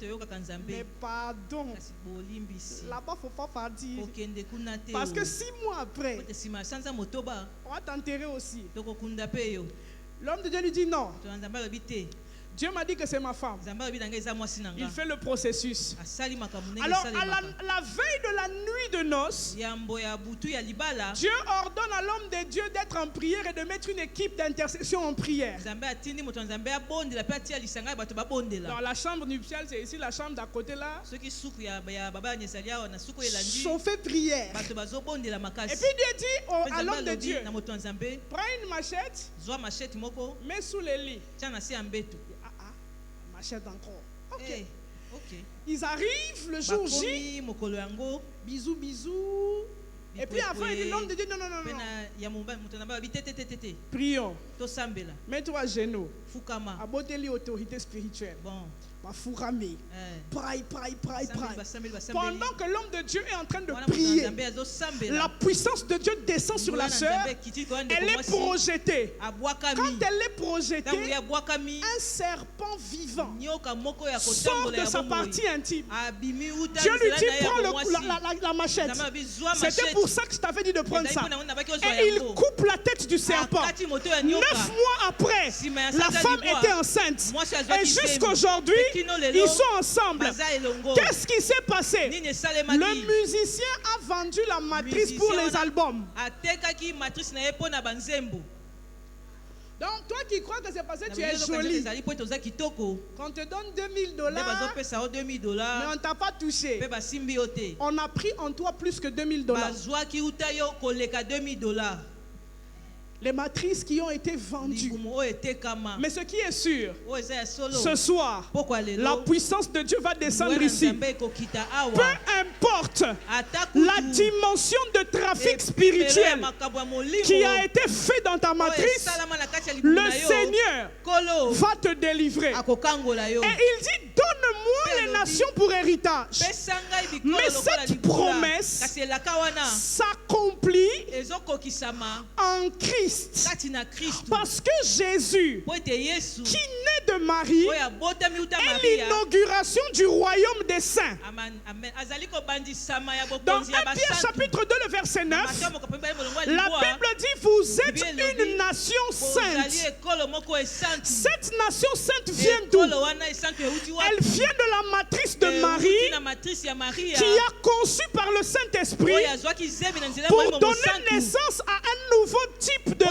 pardon, là-bas il ne faut pas partir. Parce que 6 mois après, on va t'enterrer aussi. L'homme de Dieu lui dit non. Dieu m'a dit que c'est ma femme. Il fait le processus. Alors, à la veille de la nuit de noces, Dieu ordonne à l'homme de Dieu d'être en prière et de mettre une équipe d'intercession en prière. Dans la chambre nuptiale, c'est ici, la chambre d'à côté là. Sont fait prière. Et puis Dieu dit à l'homme de Dieu, prends une machette, mets sous le lit. Machette encore. Ok. Ils arrivent le jour J. Bisous, bisous. Et puis après, il dit l'homme de Dieu, non. Prions. Mets-toi à genoux. Abotez-lui autorité spirituelle. Praille. Pendant que l'homme de Dieu est en train de prier, la puissance de Dieu descend sur la sœur. Elle est projetée. Quand elle est projetée, un serpent vivant sort de sa partie intime. Dieu lui dit prends la machette. C'était pour ça que je t'avais dit de prendre ça. Et il coupe la tête du serpent. 9 mois après, la femme était enceinte. Et jusqu'aujourd'hui, ils sont ensemble. Qu'est-ce qui s'est passé? Le musicien a vendu la matrice pour les albums. Donc, toi qui crois que c'est parce que Na tu es biso joli, ezali po toza kitoko. qu'on te donne $2000, Nde bazopesa yo mais $2000 on ne t'a pas touché. mpe basimbi yo te. On a pris en toi plus que $2000. Bazwaki uta yo koleka $2000. Les matrices qui ont été vendues. Libumu oyo etekama. Mais ce qui est sûr, Oyo eza ya solo. ce soir, Pokwa lelo. la puissance de Dieu va descendre Ngwena ici. Nzambe ekokita awa. Peu importe Ata kutu. la dimension de trafic Epimelo ya spirituel makambo ya molimo. qui a été fait dans ta Oyo matrice, esalama na kati ya libumu le na yo. Seigneur Kolo va te délivrer. akokangola yo. Et il dit, donne-moi les nations pour héritage. Pesa ngai bikolo Mais lokola cette libula. promesse Kasi elaka wana s'accomplit ezokokisama en Christ. kati na Kristu. Parce que Jésus, Po ete Yesu qui naît de Marie, oyo abotami uta est Maria. l'inauguration du royaume des saints. Amen, amen. Azali kobandisama ya Dans bokonzi ya 1 Pierre basantu. chapitre 2, le verset 9, Makambo kapemba ye molongo ya la libwa. Bible dit, vous êtes Bible elobi, une nation bozali sainte. ekolo moko esantu. Cette nation sainte vient d'où? Ekolo wana esantu euti wapi? Elle vient de la matrice de Euti Marie na matrice ya Maria. qui a conçu par le Saint-Esprit Oyo azwaki zemi na nzela pour molimo donner mosantu. naissance à un nouveau type de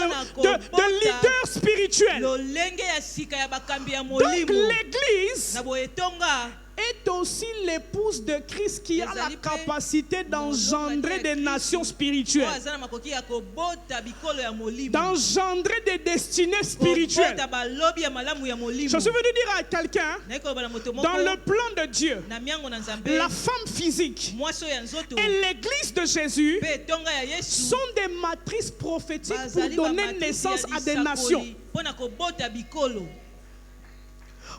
leader spirituel. Lolenge ya sika ya bakambi ya Donc molimo. l'Église Na boyetonga est aussi l'épouse de Christ qui a la Ezali pe capacité d'engendrer des nations oyo spirituelles, aza na makoki ya kobota bikolo ya molimo. d'engendrer des destinées spirituelles. Kobota balobi ya malamu ya molimo. Je suis venu dire à quelqu'un, Naye koloba na moto moko, dans le plan de Dieu, na miango na Nzambe, la femme physique mwasi oyo ya nzoto et l'Église de Jésus mpe etonga ya Yesu sont des matrices prophétiques pour bazali donner bamatrisi naissance ya à des lisakoli nations. mpo na kobota bikolo.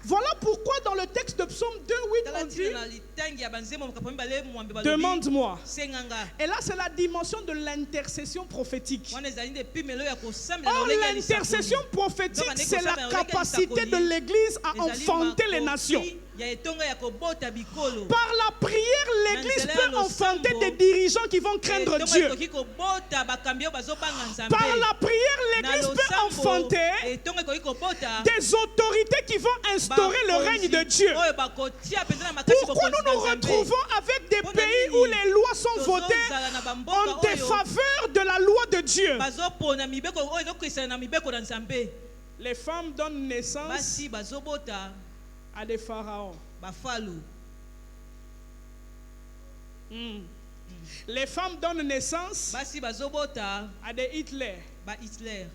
Voilà pourquoi dans le texte de Psaume 2, 8, Tala on dit, ntina na litangi ya banzembo makambo mibale mwambe balobi, demande-moi. senganga. Et là, c'est la dimension de l'intercession prophétique. Wana ezali nde epimelo ya kosambela na Or, lolenge ya l'intercession lisakoli. prophétique, Donc, c'est la capacité de l'Église à Ezali enfanter les makoki nations. ya etonga ya kobota bikolo. Par la prière, l'Église Nanzela peut enfanter losambo, des dirigeants qui vont craindre Etonga Dieu. ekoki kobota bakambi oyo bazobanga Nzambe. Par la prière, Na l'Église peut losambo, enfanter etonga ekoki kobota des autorités qui vont instaurer le règne de Dieu. oyo bakotia penza na makasi Pourquoi nous nous bokonzi na Nzambe. retrouvons avec des pays où les lois sont votées Tozozala na bamboka en oyo défaveur de la loi de Dieu? bazopona mibeko oyo ezokwisana na mibeko na Nzambe. Les femmes donnent naissance Basi bazobota à des pharaons. bafalu. Les femmes donnent naissance Basi bazobota à des Hitler. ba Hitler.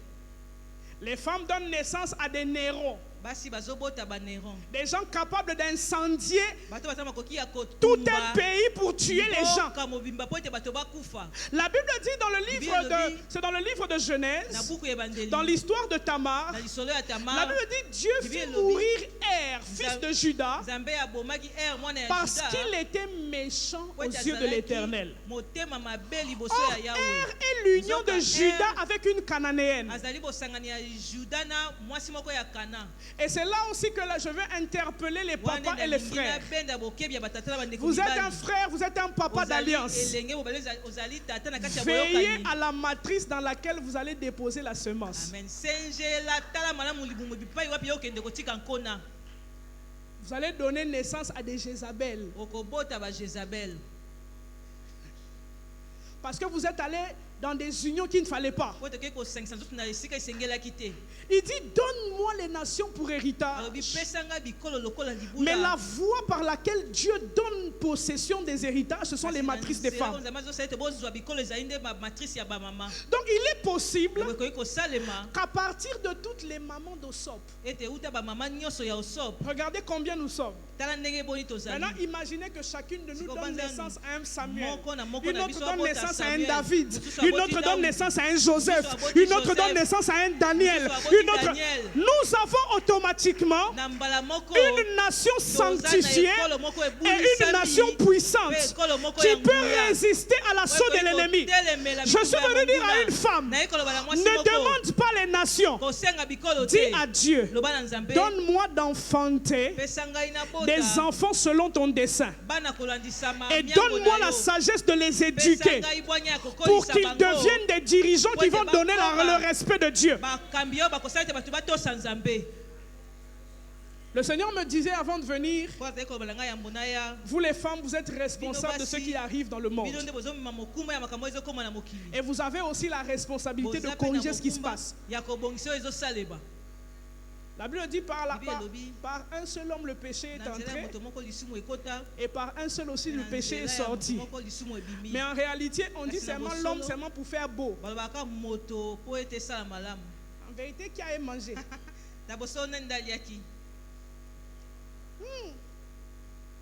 Les femmes donnent naissance à des Néron. Basi bazobota ba Néron. Des gens capables d'incendier Bato baza makoki ya tout kotumba un pays pour tuer les gens. mboka mobimba po ete bato bakufa. La Bible dit dans le livre Bible dit, c'est dans le livre de Na Genèse, buku ya Ebandeli, dans l'histoire de Tamar, na lisolo ya la Tamar, Bible dit Dieu fit Bible mourir Er, fils de Juda, Nzambe abomaki mwana ya parce Juda, qu'il était méchant po aux ete yeux de azalaki l'Éternel. motema mabe liboso Or, ya Er Yahweh. est l'union de Nzoka Juda Er, avec une Cananéenne. azali bosangani ya Juda na mwasi moko ya Kana. Et c'est là aussi que là, je veux interpeller les Wana papas et les nalingi frères. nabenda bokebi ya batata na bandeko Vous êtes mibali. un frère, vous êtes un papa Ozali d'alliance. elenge mobali, ozali tata na kati ya Veillez boyokani. à la matrice dans laquelle vous allez déposer la semence. Amen. Sengela tala malamu libumu bipai wapi yokende kotika nkona. Vous allez donner naissance à des Jézabel. Okobota ba Jezabel. Parce que vous êtes allé dans des unions qu'il ne fallait pas. Po toke ko 500 na esika esengelaki te. Il dit, donne-moi les nations pour héritage. Alobi pesanga bikolo lokola libula. Mais la voie par laquelle Dieu donne possession des héritages, ce sont les matrices des femmes. Donc il est possible qu'à partir de toutes les mamans d'Osop, regardez combien nous sommes. Maintenant, imaginez que chacune de nous donne naissance à un Samuel, une autre donne naissance à un David, une autre donne naissance à un Joseph, une autre donne naissance à un Daniel, une autre. Nous avons automatiquement une nation sanctifiée et une nation puissante qui peut résister à l'assaut de l'ennemi. Je suis venu dire à une femme, ne demande pas les nations, dis à Dieu, donne-moi d'enfanter des enfants selon ton dessein et donne-moi la sagesse de les éduquer pour qu'ils deviennent des dirigeants qui vont donner le respect de Dieu. Le Seigneur me disait avant de venir, po azali koloba na ngai yambo na ya vous les femmes, vous êtes responsables de ce qui arrive dans le monde. bino nde bozomema mokumba ya makambo ezokoma na mokili Et vous avez aussi la responsabilité de Boza pe corriger na ce qui se mokumba passe. ya kobongisa oyo ezosaleba La Bible dit Bible elobi, par un seul homme le péché est na nzela ya entré moto moko lisumu ekota et par un seul aussi le na péché est nzela ya moto sorti. moko lisumu ebimi Mais en réalité, on dit Kasi na seulement bosolo, l'homme seulement pour faire beau. balobaka moto po ete esala malamu En vérité, qui a mangé? na bosolo nani nde aliaki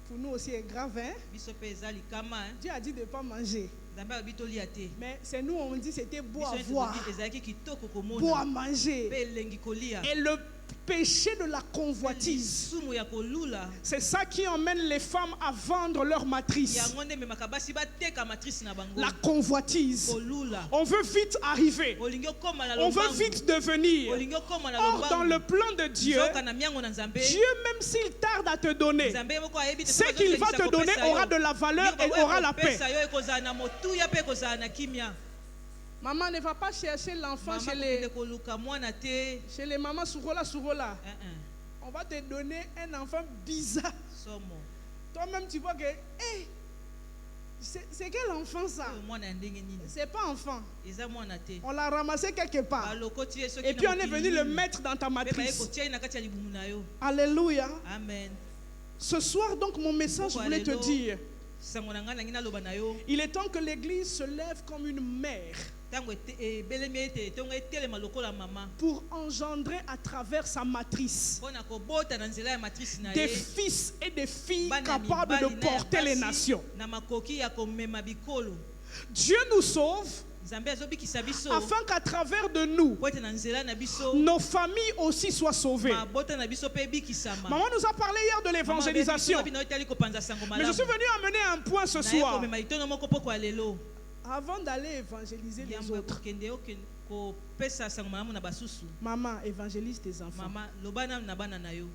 Pour nous aussi, est grave, hein? biso mpe eza likama Dieu a dit de ne pas manger. nzambe alobi tolia te Mais c'est nous, on dit c'était beau biso à neti voir, tobi ezalaki kitoko beau à komona manger. mpe elengi kolia Et le péché de la convoitise, lisumu ya kolula c'est ça qui emmène les femmes à vendre leur matrice. yango nde ememaka basi bateka matrice na bango La convoitise. kolula On veut vite arriver. olingi okóma na On veut lombangu vite devenir. olingi okóma na Or, dans le lombangu plan de Dieu, zoka na miango na nzambe Dieu, même s'il tarde à te donner, nzambe moko ayebi te ce soki qu'il va azozongisa te donner kopesa yo. aura de la valeur et Biloko aura la paix. ekopesa yo ekozala na motuya mpe ekozala na kimia Maman ne va pas chercher l'enfant mama chez kokende koluka mwana te les mamans Sourola, Sourola. Eh, On va te donner un enfant bizarre. somo Toi-même, tu vois que, hey, c'est quel enfant ça? oyo mwana ya ndenge nini C'est pas enfant. eza mwana te On l'a ramassé quelque part. balokoti ye soki Et na puis on est mokili venu le nini. mettre dans ta Mpe baye matrice. kotia ye na kati ya libumu na yo Alléluia. amen Ce soir, donc, mon message, je voulais te dire, sango na ngai nangi naloba na yo il est temps que l'Église se lève comme une mère ntango ebelemi ete ntongo etelema lokola mama pour engendrer à travers sa matrice mpona kobota na nzela ya matrice na des ye fils et des filles bana ya capables mibali de na ya porter les basi, nations. na makoki ya komema bikolo Dieu nous sauve nzambe azobikisa biso afin qu'à travers de nous, po ete na nzela na biso nos familles aussi soient sauvées. mabota na biso mpe ebikisama Maman nous a parlé hier de l'évangélisation. bino etali kopanza sango Mais je suis malamu venu amener un point ce naye soir. komema litono moko poko ya lelo Avant d'aller évangéliser les yambo ya autres, kokende kopesa sango malamu na basusu maman, évangélise tes enfants. mama lobana na bana na yo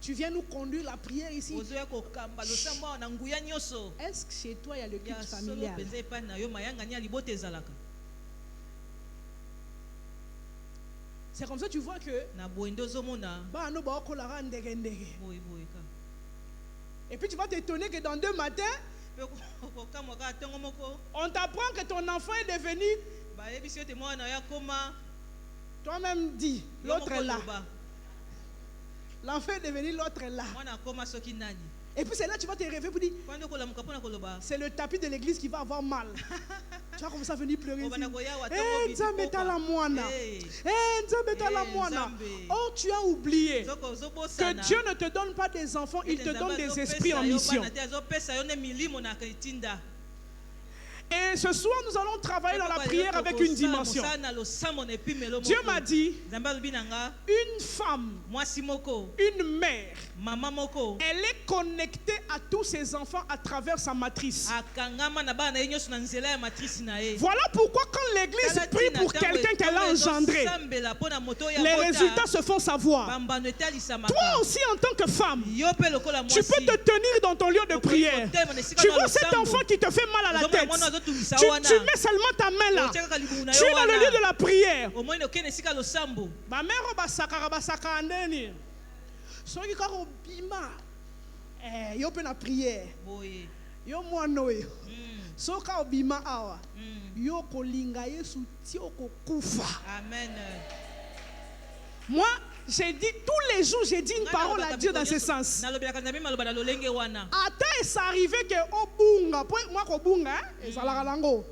Tu viens nous conduire la prière ici. ozoya kokamba losambo awa na nguya nyonso Est-ce que chez toi il y a le ya culte solo familial? mpenza epai na yo mayangani ya libota ezalaka C'est comme ça que tu vois que na boye nde ozomona bah, nous, bah, on la ndege, ndege. boye ka Et puis tu vas t'étonner que dans 2 matins, mpe kokamwa kaka ntongo moko on t'apprend que ton enfant est devenu, bayebisi yo te mwana ya koma toi-même dit, yo l'autre moko est là. loba L'enfant est devenu, l'autre est là. mwana akoma soki nani Et puis c'est là que tu vas te réveiller pour dire, kwande kolamuka mpona koloba c'est le tapis de l'église qui va avoir mal. Tu vas commencer à venir pleurer. obana koya wa Eh, Nzambe tala mwana. Eh, Nzambe tala Eh, mwana. Nzambe. Oh, tu as oublié zoko que ozobosana Dieu ne te donne pas des enfants, il te donne des esprits en mission. azopesa yo ne milimo na etinda Et ce soir, nous allons travailler dans la prière avec une dimension. Dieu m'a dit, une femme, mwasi moko une mère, mama moko elle est connectée à tous ses enfants à travers sa matrice. akangama na bana ye nyonso na nzela ya matrice na ye Voilà pourquoi quand l'église prie pour quelqu'un qu'elle a engendré, les résultats se font savoir. bambano etalisama Toi aussi en tant que femme, yo pe lokola tu peux te tenir dans ton lieu de prière. Tu vois cet enfant qui te fait mal à la tête. Tu mets seulement ta main là. Tu es dans le lieu de la prière. omoni okende esika losambo Ma mère basaka andeni. Soki ka obima. Yo pe na prière. boye Yo mwana oyo. Soka obima awa. Yo kolinga Yesu ti okokufa. amen Moi, j'ai dit tous les jours, j'ai dit une parole à Dieu dans ce sens. nalobelaka nzambe maloba na lolenge wana Attends, ça arrivait que obunga, moi kobunga, ezalaka nango.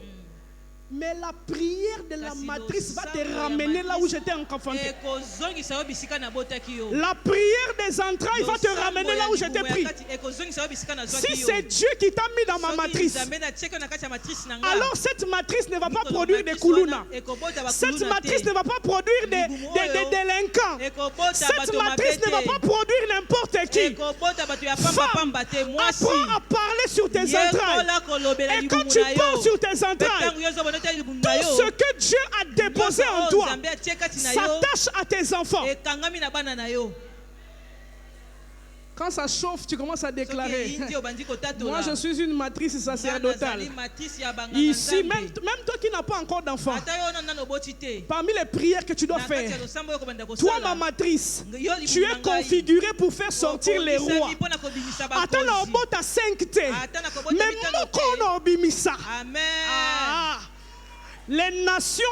Mais la prière de la matrice va te ramener là où j'étais enfanté. ekozongisa yo bisika na botaki yo La prière des entrailles va te ramener là où j'étais pris. ekozongisa yo bisika na Si zwaki yo c'est Dieu qui t'a mis dans ma matrice, nzambe na tieki yo na kati ya matrice na nga alors cette matrice ne va pas produire des kuluna. ekobota Cette bakuluna matrice ne te va pas produire des délinquants. ekobota Cette bato matrice ne va mabe pas produire n'importe te qui. ekobota bato ya Femme, pambapamba te mwasi apprends à parler sur tes entrailles. yekola kolobela Et quand libumu tu na parles yo sur tes mpe entrailles, ntango yo ozobona ota libumu na tout yo ce que Dieu a déposé en nyonso toi nzambe atie kati na yo s'attache à tes enfants. ekangami na bana na yo Quand ça chauffe, tu commences à déclarer. Soki obandi kotatola. Moi, je suis une matrice sacerdotale. Nazali matrice ya banganga Ici, Nzambe. même toi qui n'as pas encore d'enfant, Ata yo na nano boti te. parmi les prières que tu dois Na kati ya faire, losambo yo kobanda toi, kosala. ma matrice, Yo libumu tu na es ngai. configuré pour faire sortir les Okobisami rois. mpona kobimisa Attends, bakonzi. on bota 5 te. Ata na kobota Mais mitano te. mon obimisa. Amen. Ah, les nations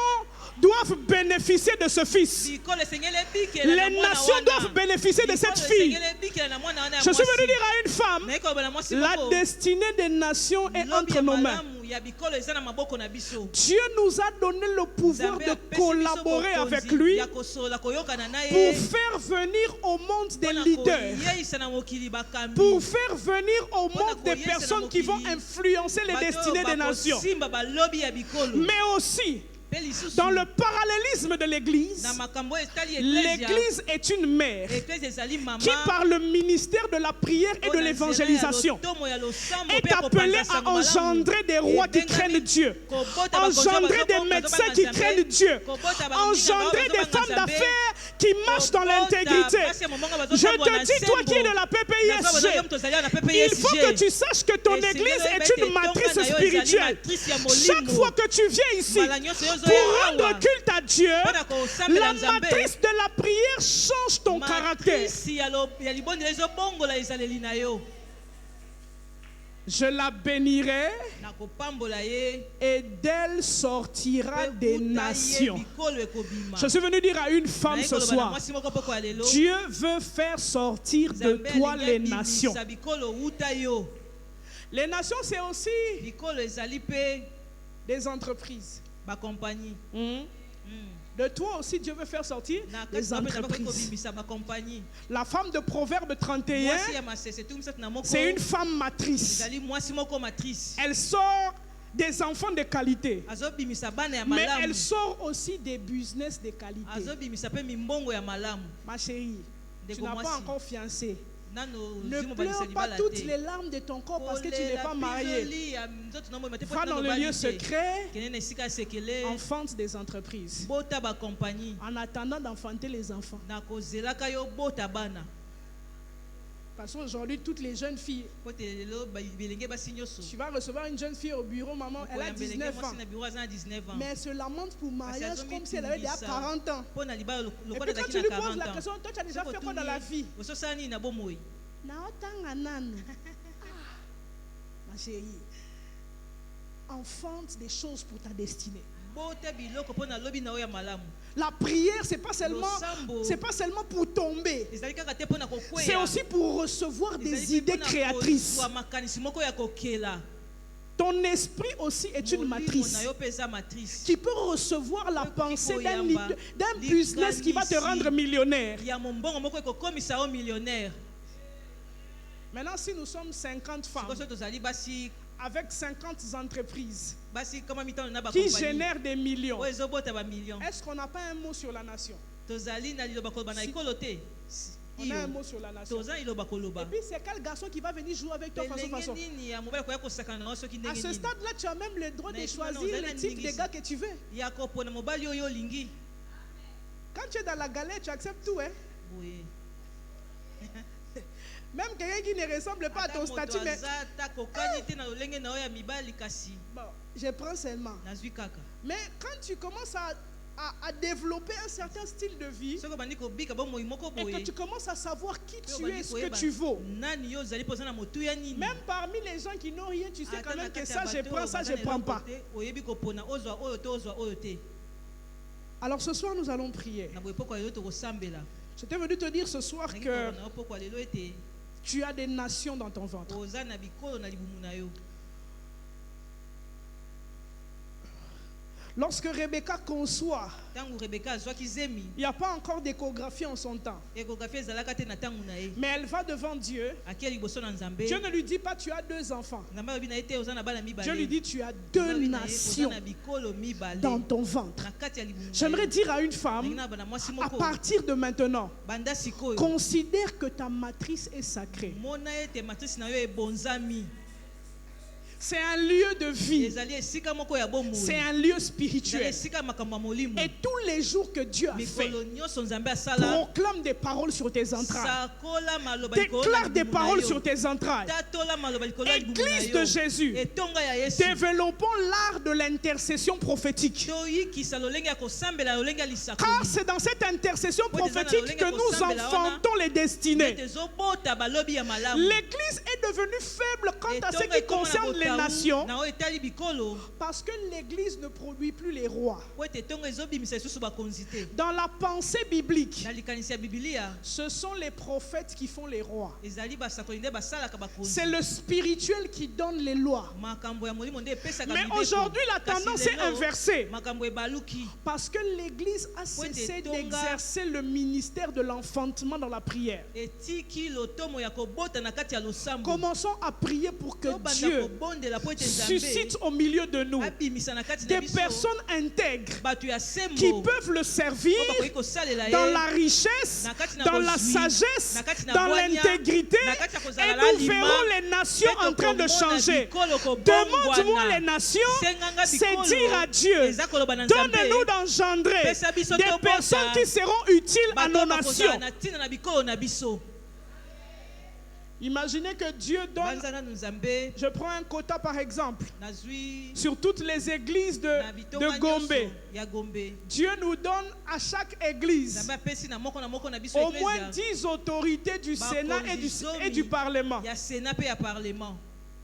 doivent bénéficier de ce fils. Bikolo esengeli ebikela na Les mwana nations wana. doivent bénéficier de cette Bikolo fille. esengeli ebikela na mwana wana ya Je suis mwasi. venu dire à une femme, Naye koloba na mwasi la moko, destinée des nations est lobi entre ya nos mains. malamu ya bikolo eza na maboko na biso. Dieu nous a donné le pouvoir Nzambe de apesi biso collaborer bokonzi avec lui ya kosolola koyokana na pour ye. faire venir au monde des Mpona leaders, koyeisa na mokili bakambi. pour faire venir au monde des personnes qui vont influencer les Bato destinées des nations. bakosimba balobi ya bikolo. Mais aussi, Pe lisusu, dans le parallélisme de l'Église, na makambo oyo etali eklezia, l'Église est une mère eklezia ezali mama qui, par le ministère de la prière et de oyo na l'évangélisation, nzela ya lotomo ya losambo est mpe ya appelée kopanza à sango malamu. engendrer des rois qui Ebengami craignent Dieu, kobota bakonzi engendrer des bazobonga médecins bazobanga qui Nzambe, craignent Dieu, kobota baninga engendrer des bazobanga femmes Nzambe, d'affaires qui marchent dans kobota l'intégrité. basi ya momonga Je bazotambwa na te dis, toi qui es de la Nazo bazali PPISG, oyo tozali awa na il faut que PPISG. tu saches que ton Et église Seigneur, est une matrice Tonga na yo spirituelle. ezali matrice ya molimo. Chaque fois que tu viens ici Mbala nyonso yo pour ozoya rendre awa, culte à Dieu, mpona kosambela la Nzambe, matrice de la prière change ton caractère. matrice ya libondeli ezobongola ezaleli na yo. Je la bénirai Nakopambola ye, et d'elle sortira mpe des uta ye nations. bikolo ekobima. Je suis venu dire à une femme Naye ce koloba na soir, mwasi moko poko ya lelo, Dieu veut faire sortir de Nzambe toi alingi les abimisa nations. bikolo uta yo. Les nations, c'est aussi Bikolo ezali mpe des entreprises. bakompagnie. De toi aussi, Dieu veut faire sortir Na des kati na mpe entreprises. kobimisa bakompagnie. La femme de Proverbe 31, Mwasi ya masese tu misatu na moko c'est une femme matrice. ezali mwasi moko matrice. Elle sort des enfants de qualité, Azobimisa bana ya mais malamu. elle sort aussi des business de qualité. Azobimisa mpe mimbongo ya malamu. Ma chérie, tu Ndeko n'as pas mwasi. encore fiancé. Nano Ne zimo pleure balisali pas bala toutes te. les larmes de ton corps parce que tu n'es Kolela pas marié. bizoli ya nzoto na moi, mate po Va tina dans le lobali lieu te. secret, Kende na esika ya sekele, enfante des entreprises. bota bakompagnie. En attendant d'enfanter les enfants. Na kozelaka yo bota bana. Parce qu'aujourd'hui, toutes les jeunes filles, Po te lelo bilenge basi nyonso. tu vas recevoir une jeune fille au bureau, maman, elle a Okoya bilenge 19 ans. mwasi na bureau aza na 19 ans. Mais elle se lamente pour mariage azomi comme si elle avait déjà tungisa. 40 ans. Po na libala Et lokola puis quand azalaki tu na lui poses 40 la ans. question, toi tu as déjà fait quoi dans la vie? Ososala nini na bomoi? Naotanga nanu. Ma chérie, enfante des choses pour ta destinée. Bota biloko po na lobi na yo ya malamu. La prière, c'est pas seulement pour tomber. Ezali kaka te po na kokweya. C'est aussi pour recevoir des Ezali idées mpe mpona créatrices. kozwa makanisi moko ya kokela. Ton esprit aussi est une Molimo matrice na yo mpe eza matrice. qui peut recevoir la Peut pensée d'un koyamba business qui va te likanisi. rendre millionnaire. Ya mombongo moko ekokomisa yo millionnaire. Maintenant, si nous sommes 50 femmes Sikoyo tozali basi avec 50 entreprises basi kama mitano na qui bakompagnie. génèrent des millions, Oyo ezobota ba million. est-ce qu'on n'a pas un mot sur la nation? Tozali na liloba koloba na Si- ekolo te. On a un mot sur la nation. Toza liloba Et koloba. puis c'est quel garçon qui va venir jouer avec toi façon Elenge façon. nini ya mobali koya kosakana na yo soki À ndenge ce nini. stade-là, tu as même le droit de Mais choisir non, le type de gars que tu veux. Ya kopona mobali oyo olingi. Quand tu es dans la galère, tu acceptes tout. Hein? Boye. Même quelqu'un qui ne ressemble pas à ton statut. Mais ta kokani te na lolenge na yo ya mibali kasi bon, je prends seulement. nazwi kaka. Mais quand tu commences à développer un certain style de vie Soko bandi kobika bomoi moko et que boye. tu commences à savoir qui Pe tu obandi es, ce que koyeba tu vaux. Nani yo ozali poza na motuya nini? Même parmi les gens qui n'ont rien, tu sais Ata quand na même que kati ça, ya je bato prends, ça, baza je na prends eloko pas. te, oyebi kopona ozwa oyo te. Alors ce soir, nous allons prier. Na boye poko lelo tokosambela. J'étais venu te dire ce soir Nangi que koloba na yo poko lelo ete tu as des nations dans ton ventre. oza na bikolo na libumu na yo. Lorsque Rebecca conçoit, Tangu Rebeka azwaki zemi, il n'y a pas encore d'échographie en son temps. ekographie ezalaka te na tangu na ye. Mais elle va devant Dieu. Akia liboso na Nzambe. Dieu ne lui dit pas tu as 2 enfants. Nzambe alobi na ye te oza na bana mibale. Dieu lui dit tu as 2 Nzambe alobi na ye, nations oza na bikolo mibale. dans ton ventre. Na kati ya libumu na J'aimerais yo. dire à une Ndenge femme, na bana mwasi à moko, partir de maintenant, banda sikoyo considère que ta matrice est sacrée. mona ete matrice na yo ebonzami. C'est un lieu de vie. ezali esika moko ya bomoi, C'est un lieu ezali spirituel. esika makambo ya molimo. Et tous les jours que Dieu a fait, mikolo nyonso nzambe asala proclame des paroles sur tes entrailles. sakola maloba likolo na Déclare des libumu na paroles yo. sur tes entrailles. Tatola maloba likolo ya libumu na Église yo. de Jésus, etonga ya yesu développons l'art de l'intercession prophétique. toyikisa lolenge ya kosambela lolenge ya lisakoli. Car c'est dans cette intercession prophétique que nous enfantons les destinées. Ete ezobota balobi ya malamu. L'Église est devenue faible quant à ce qui concerne les nations na oyo etali bikolo parce que l'Église ne produit plus les rois. po ete tongo ezobimisa lisusu bakonzi te. Dans la pensée biblique, na likanisi ya bibilia ce sont les prophètes qui font les rois. ezali basakoli nde basalaka bakonzi. C'est le spirituel qui donne les lois. makambo ya molimo nde epesaka Mais mibeko. aujourd'hui, la Kasi tendance est lelo, inversée. makambo ebaluki Parce que l'Église a cessé d'exercer le ministère de l'enfantement dans la prière. etiki lotomo ya kobota na kati ya losambo. Commençons à prier pour que Tobanda Dieu kobondela po ete suscite nzambe au milieu de nous abimisa na kati na des biso personnes intègres bato ya sembo qui peuvent le servir po bakoki kosalela ye dans la richesse, na kati na dans la bozwi, sagesse, na kati na dans bwanya, l'intégrité, na kati ya kozala et na nous alima, verrons les nations pe en train de tokomona changer. bikolo kobongwana. Demande-moi les nations, Senganga c'est bikolo, dire à Dieu, eza koloba na Nzambe, donne-nous d'engendrer pesa biso des tobota, personnes qui seront utiles à bato nos bakozala nations. na ntina na bikolo na biso. Imaginez que Dieu donne, Banza na Nzambe je prends un quota par exemple, nazwi sur toutes les églises na de bitonga Gombe. nyonso ya Gombe. Dieu nous donne à chaque église Nzambe apesi na moko na biso au moins ecclesia 10 autorités du Sénat et du Parlement. ya Sénat pe ya Parlement.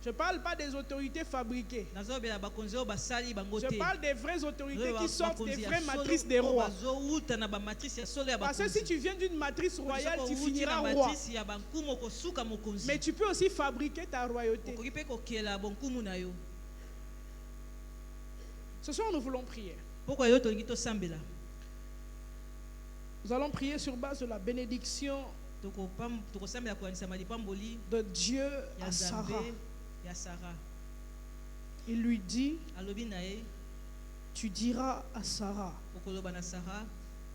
Je ne parle pas des autorités fabriquées. Nazobela bakonzi oyo basali bango Je te. parle des vraies autorités qui sortent des Bakonzi ya vraies solo matrices des oyo rois. bazowuta na bamatrice ya solo ya Parce que bakonzi. si tu viens d'une matrice royale, tu Soki finiras outi na roi. matrice ya bankumu okosuka mokonzi. Mais tu peux aussi fabriquer ta royauté. Okoki pe kokela bonkumu na yo. Ce soir, nous voulons prier. Pourquoi yo tolingi tosambela? Nous allons prier sur base de la bénédiction Tokosambela koanisa malipamboli de Dieu ya à Sarah. Nzambe ya Sarah. Il lui dit, Alobi na ye tu diras à Sarah, okoloba na Sarah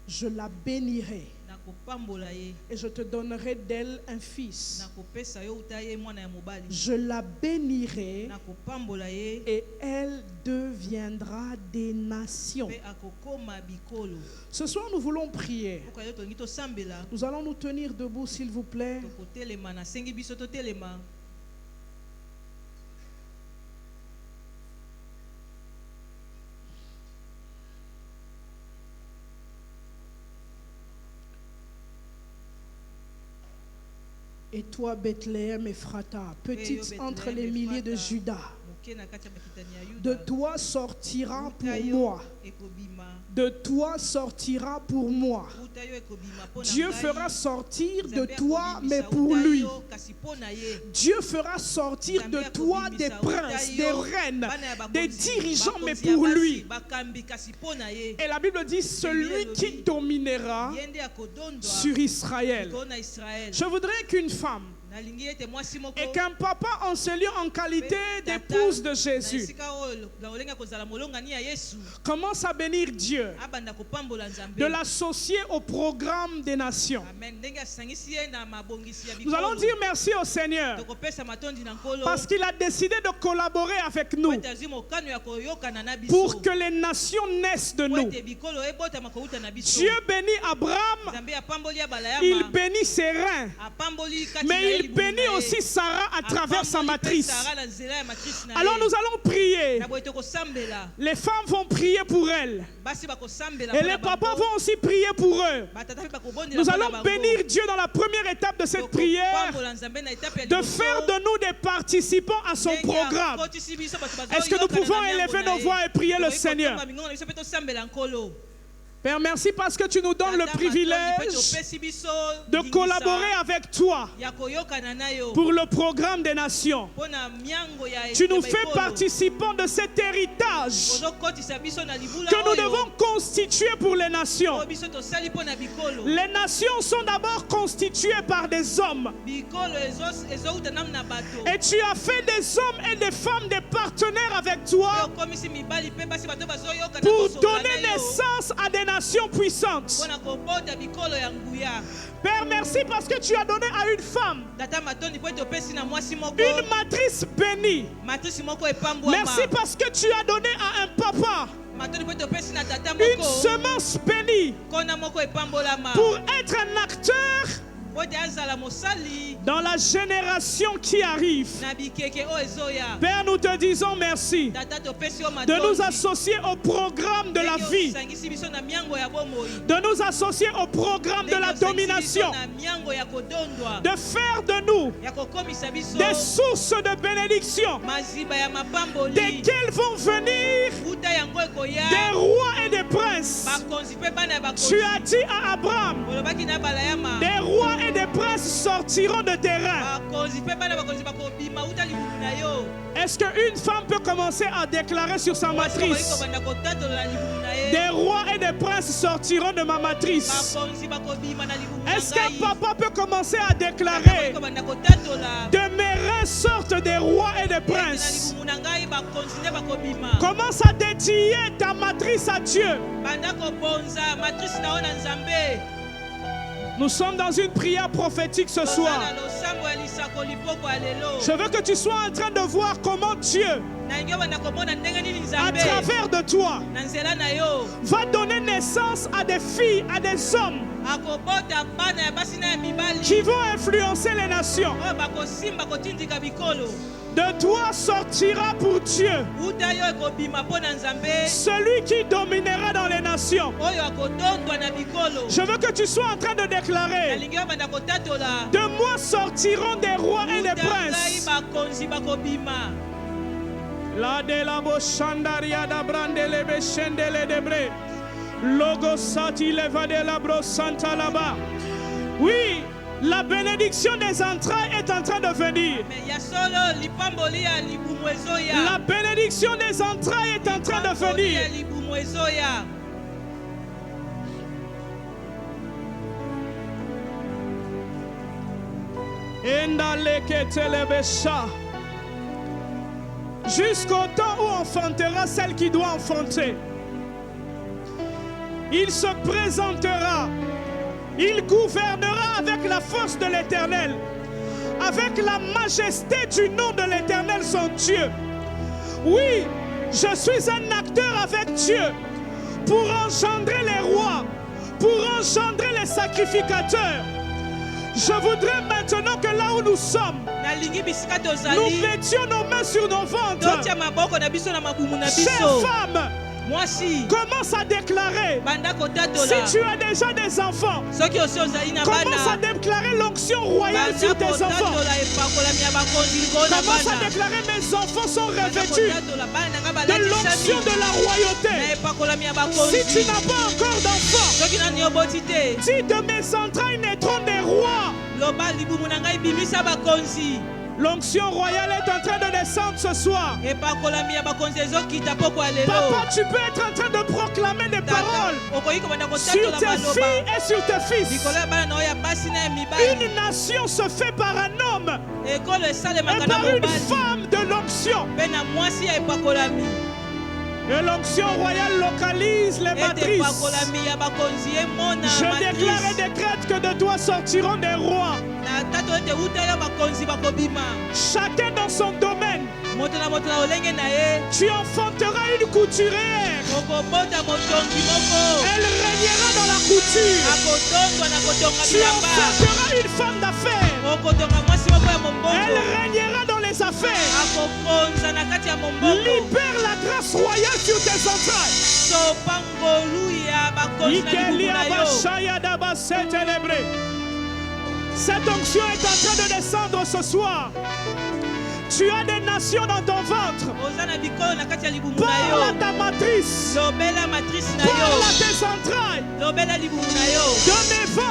je la bénirai nakopambola ye et je te donnerai d'elle un fils. nakopesa yo uta ye mwana ya mobali Je la bénirai nakopambola ye et elle deviendra des nations. pe akokoma bikolo. Ce soir, nous voulons prier. Pourquoi yo tolingi tosambela? Nous allons nous tenir debout, s'il vous plaît. Tokotelema nasengi biso totelema. Et toi, Bethléem Ephrata, petite Bethléem, entre les milliers de Ephrata, Juda, moke na kati ya bakitani ya de Yuda, toi sortira pour uta yo moi. ekobima. De toi sortira pour moi. Uta yo ekobima mpo na Dieu ngai. fera sortir de Nzambe toi, akobimisa mais pour uta lui. yo, kasi mpo na ye. Dieu fera sortir de Nzambe toi akobimisa des uta princes, yo, des reines, bana ya bakonzi, des dirigeants, mais bakonzi ya pour basi, lui. bakambi, kasi mpo na ye. Et la Bible dit, celui qui dominera Ye nde akodondwa sur Israël. likolo na Israël. Je voudrais qu'une femme Nalingi ete mwasi moko et qu'un papa en ce lieu en qualité pe tata d'épouse de na Jésus esika oyo na olenga kozala molongani ya Yesu commence à bénir Dieu, abanda kopambola Nzambe. de l'associer au programme des nations. Amen. Ndenge asangisi ye na mabongisi ya Nous allons bikolo. dire merci au Seigneur Tokopesa matondi na nkolo. parce qu'il a décidé de collaborer avec nous Po ete azwi mokano ya koyokana na biso. pour que les nations naissent de Po nous. ete bikolo ebotama kouta na biso. Dieu bénit Abraham, Nzambe apamboli abala ya il ma. bénit ses reins, Apamboli kati na ye mais il libumu bénit na ye. aussi Sarah à travers sa Apamboli pe matrice. Sarah na nzela ya matrice na Alors ye. nous allons prier. Na boye tokosambela. Les femmes vont prier pour elles Basi bakosambela et mpona les papas bango. vont aussi prier pour eux. Batata pe bakobondela Nous mpona allons bango. bénir Dieu dans la première étape de cette prière, Tokopambola Nzambe na etape ya de liboso. faire de nous des participants à son Ndenge programme. akotisi biso bato bazo Est-ce que nous yokana pouvons na miango élever na nos ye. voix et prier le Tokoki Seigneur? kotomba mingongo na biso pe tosambela nkolo. Père, merci parce que tu nous donnes le Tata matondi pe privilège topesi biso de lingisa collaborer avec toi ya koyokana na yo pour le programme des nations. mpona miango ya Tu nous ya fais baekolo. participants de cet héritage Ozokotisa biso na libula que nous oyo. devons constituer pour les nations. Oyo biso tosali mpona bikolo. Les nations sont d'abord constituées par des hommes. Bikolo ezouta namu na bato. Et tu as fait des hommes et des femmes des partenaires avec Oyo toi okomisi mibali pe basi bato bazoyokana pour kosola donner na yo. naissance à des nations puissantes. mpona kobota bikolo ya nguya. Père, merci parce que tu as donné à une femme Tata matondi po topesi na mwasi moko. une matrice bénie. Matrice moko epambwama. Merci parce que tu as donné à un papa Matondi po topesi na tata une moko. semence bénie Kona moko epambolama. pour être un acteur Po te azala mosali. dans la génération qui arrive. Na bikeke o ezoya. Père, nous te disons merci Tata topesi o de matondi. nous associer au programme de la vie, Sangisi biso na miango ya bomoi. de nous associer au programme de la domination, Na miango ya kodondwa. de faire de nous Ya kokomisa biso. des sources de bénédiction, Maziba ya mapamboli. desquelles vont venir Futa yango ekoya. des rois et des princes. Bakonzi pe bana ya bakonzi. Tu as dit à Abraham, Olobaki na balayama. des rois et des princes sortiront de tes reins. Bakonzi pe bana bakonzi bakobima uta libumu na yo. Est-ce qu'une femme peut commencer à déclarer sur sa matrice, Banda kotatola libumu na ye. des rois et des princes sortiront de ma matrice? Bakonzi bakobima na libumu na Est-ce qu'un ngai. papa peut commencer à déclarer, Banda kotatola. de mes reins sortent des rois et des Na princes? libumu na ngai bakonzi ne bakobima. Commence à dédier ta matrice à Dieu. Banda kobonza matrice na ona nzambe. Nous sommes dans une prière prophétique ce soir. Tozala losambo ya lisako lipoko ya lelo. Je veux que tu sois en train de voir comment Dieu, Na ingo banda komona ndenge nini à nzambe. travers de toi, Na nzela na yo. va donner naissance à des filles, à des hommes Akobota bana ya basi na ya mibali. qui vont influencer les nations. Oyo bakosimba kotindika bikolo. De toi sortira pour Dieu Uta yo ekobima mpo na nzambe. celui qui dominera dans les nations. Oyo akodondwa na bikolo. Je veux que tu sois en train de déclarer, Nalingi yo banda kotatola. de moi sortiront des rois et des Uta ngai princes. bakonzi bakobima. La de la boshandaria da brandele beshendele debre. Logo sati leva de la brosanta là-bas. Oui, la bénédiction des entrailles est en train de venir. Mais ya solo lipamboli ya libumu ezoya. La bénédiction des entrailles est en train de Lipamboli ya venir. libumu ezoya. Jusqu'au temps où enfantera celle qui doit enfanter. Il se présentera. Il gouvernera avec la force de l'Éternel, avec la majesté du nom de l'Éternel son Dieu. Oui, je suis un acteur avec Dieu pour engendrer les rois, pour engendrer les sacrificateurs. Je voudrais maintenant que là où nous sommes, Nalingi bisika nous tozali. mettions nos mains sur nos ventres. Totia maboko na biso na mabumu na Chère biso. femme, Mwasi. commence à déclarer. Banda kotatola. Si tu as déjà des enfants, Soki osi ozali na commence à bana. déclarer l'onction royale sur tes enfants. Kotatola epakolami ya bakonzi likolo na Commence à bana. déclarer mes enfants sont Banda revêtus kotatola bana nanga de balati l'onction sami. de la Na royauté. epakolami ya Si bakonzi. tu n'as pas encore d'enfants, Soki nani oboti te. dis de mes entrailles naîtront des rois. Loba libumu na ngai bimisa bakonzi. L'onction royale est en train de descendre ce soir. Epakolami ya bakonzi ezokita poko ya lelo. Papa, tu peux être en train de proclamer des paroles Okoki kobanda sur kotatola tes maloba. filles et sur tes fils. Likolo ya bana na oyo ya basi na ya mibali. Une nation se fait par un homme Ekolo et esalemaka na par une mobali. femme de l'onction. Mpe na mwasi ya epakolami. Et l'onction royale localise les Ete matrices. epakolami ya bakonzi emona Je déclare et matrice. décrète que de toi sortiront des rois, Na tato ete uta ya bakonzi bakobima. chacun dans son domaine. Moto na olenge na ye. Tu enfanteras une couturière. Okobota motongi moko. Elle régnera dans la couture. Akodondwa na kotonga Tu bilamba. enfanteras une femme d'affaires. Okotonga mwasi moko ya Elle mombongo. régnera dans les affaires. Akokonza na kati ya mombongo. Libère la grâce royale sur tes entrailles. Sopangolu ya bakonzi na libumu na yo. Cette onction est en train de descendre ce soir. Tu as des nations dans ton ventre. Oza na bikolo na kati ya libumu na Parle à yo. ta matrice. Lobela matrice na Parle yo. à tes entrailles. Lobela libumu na yo.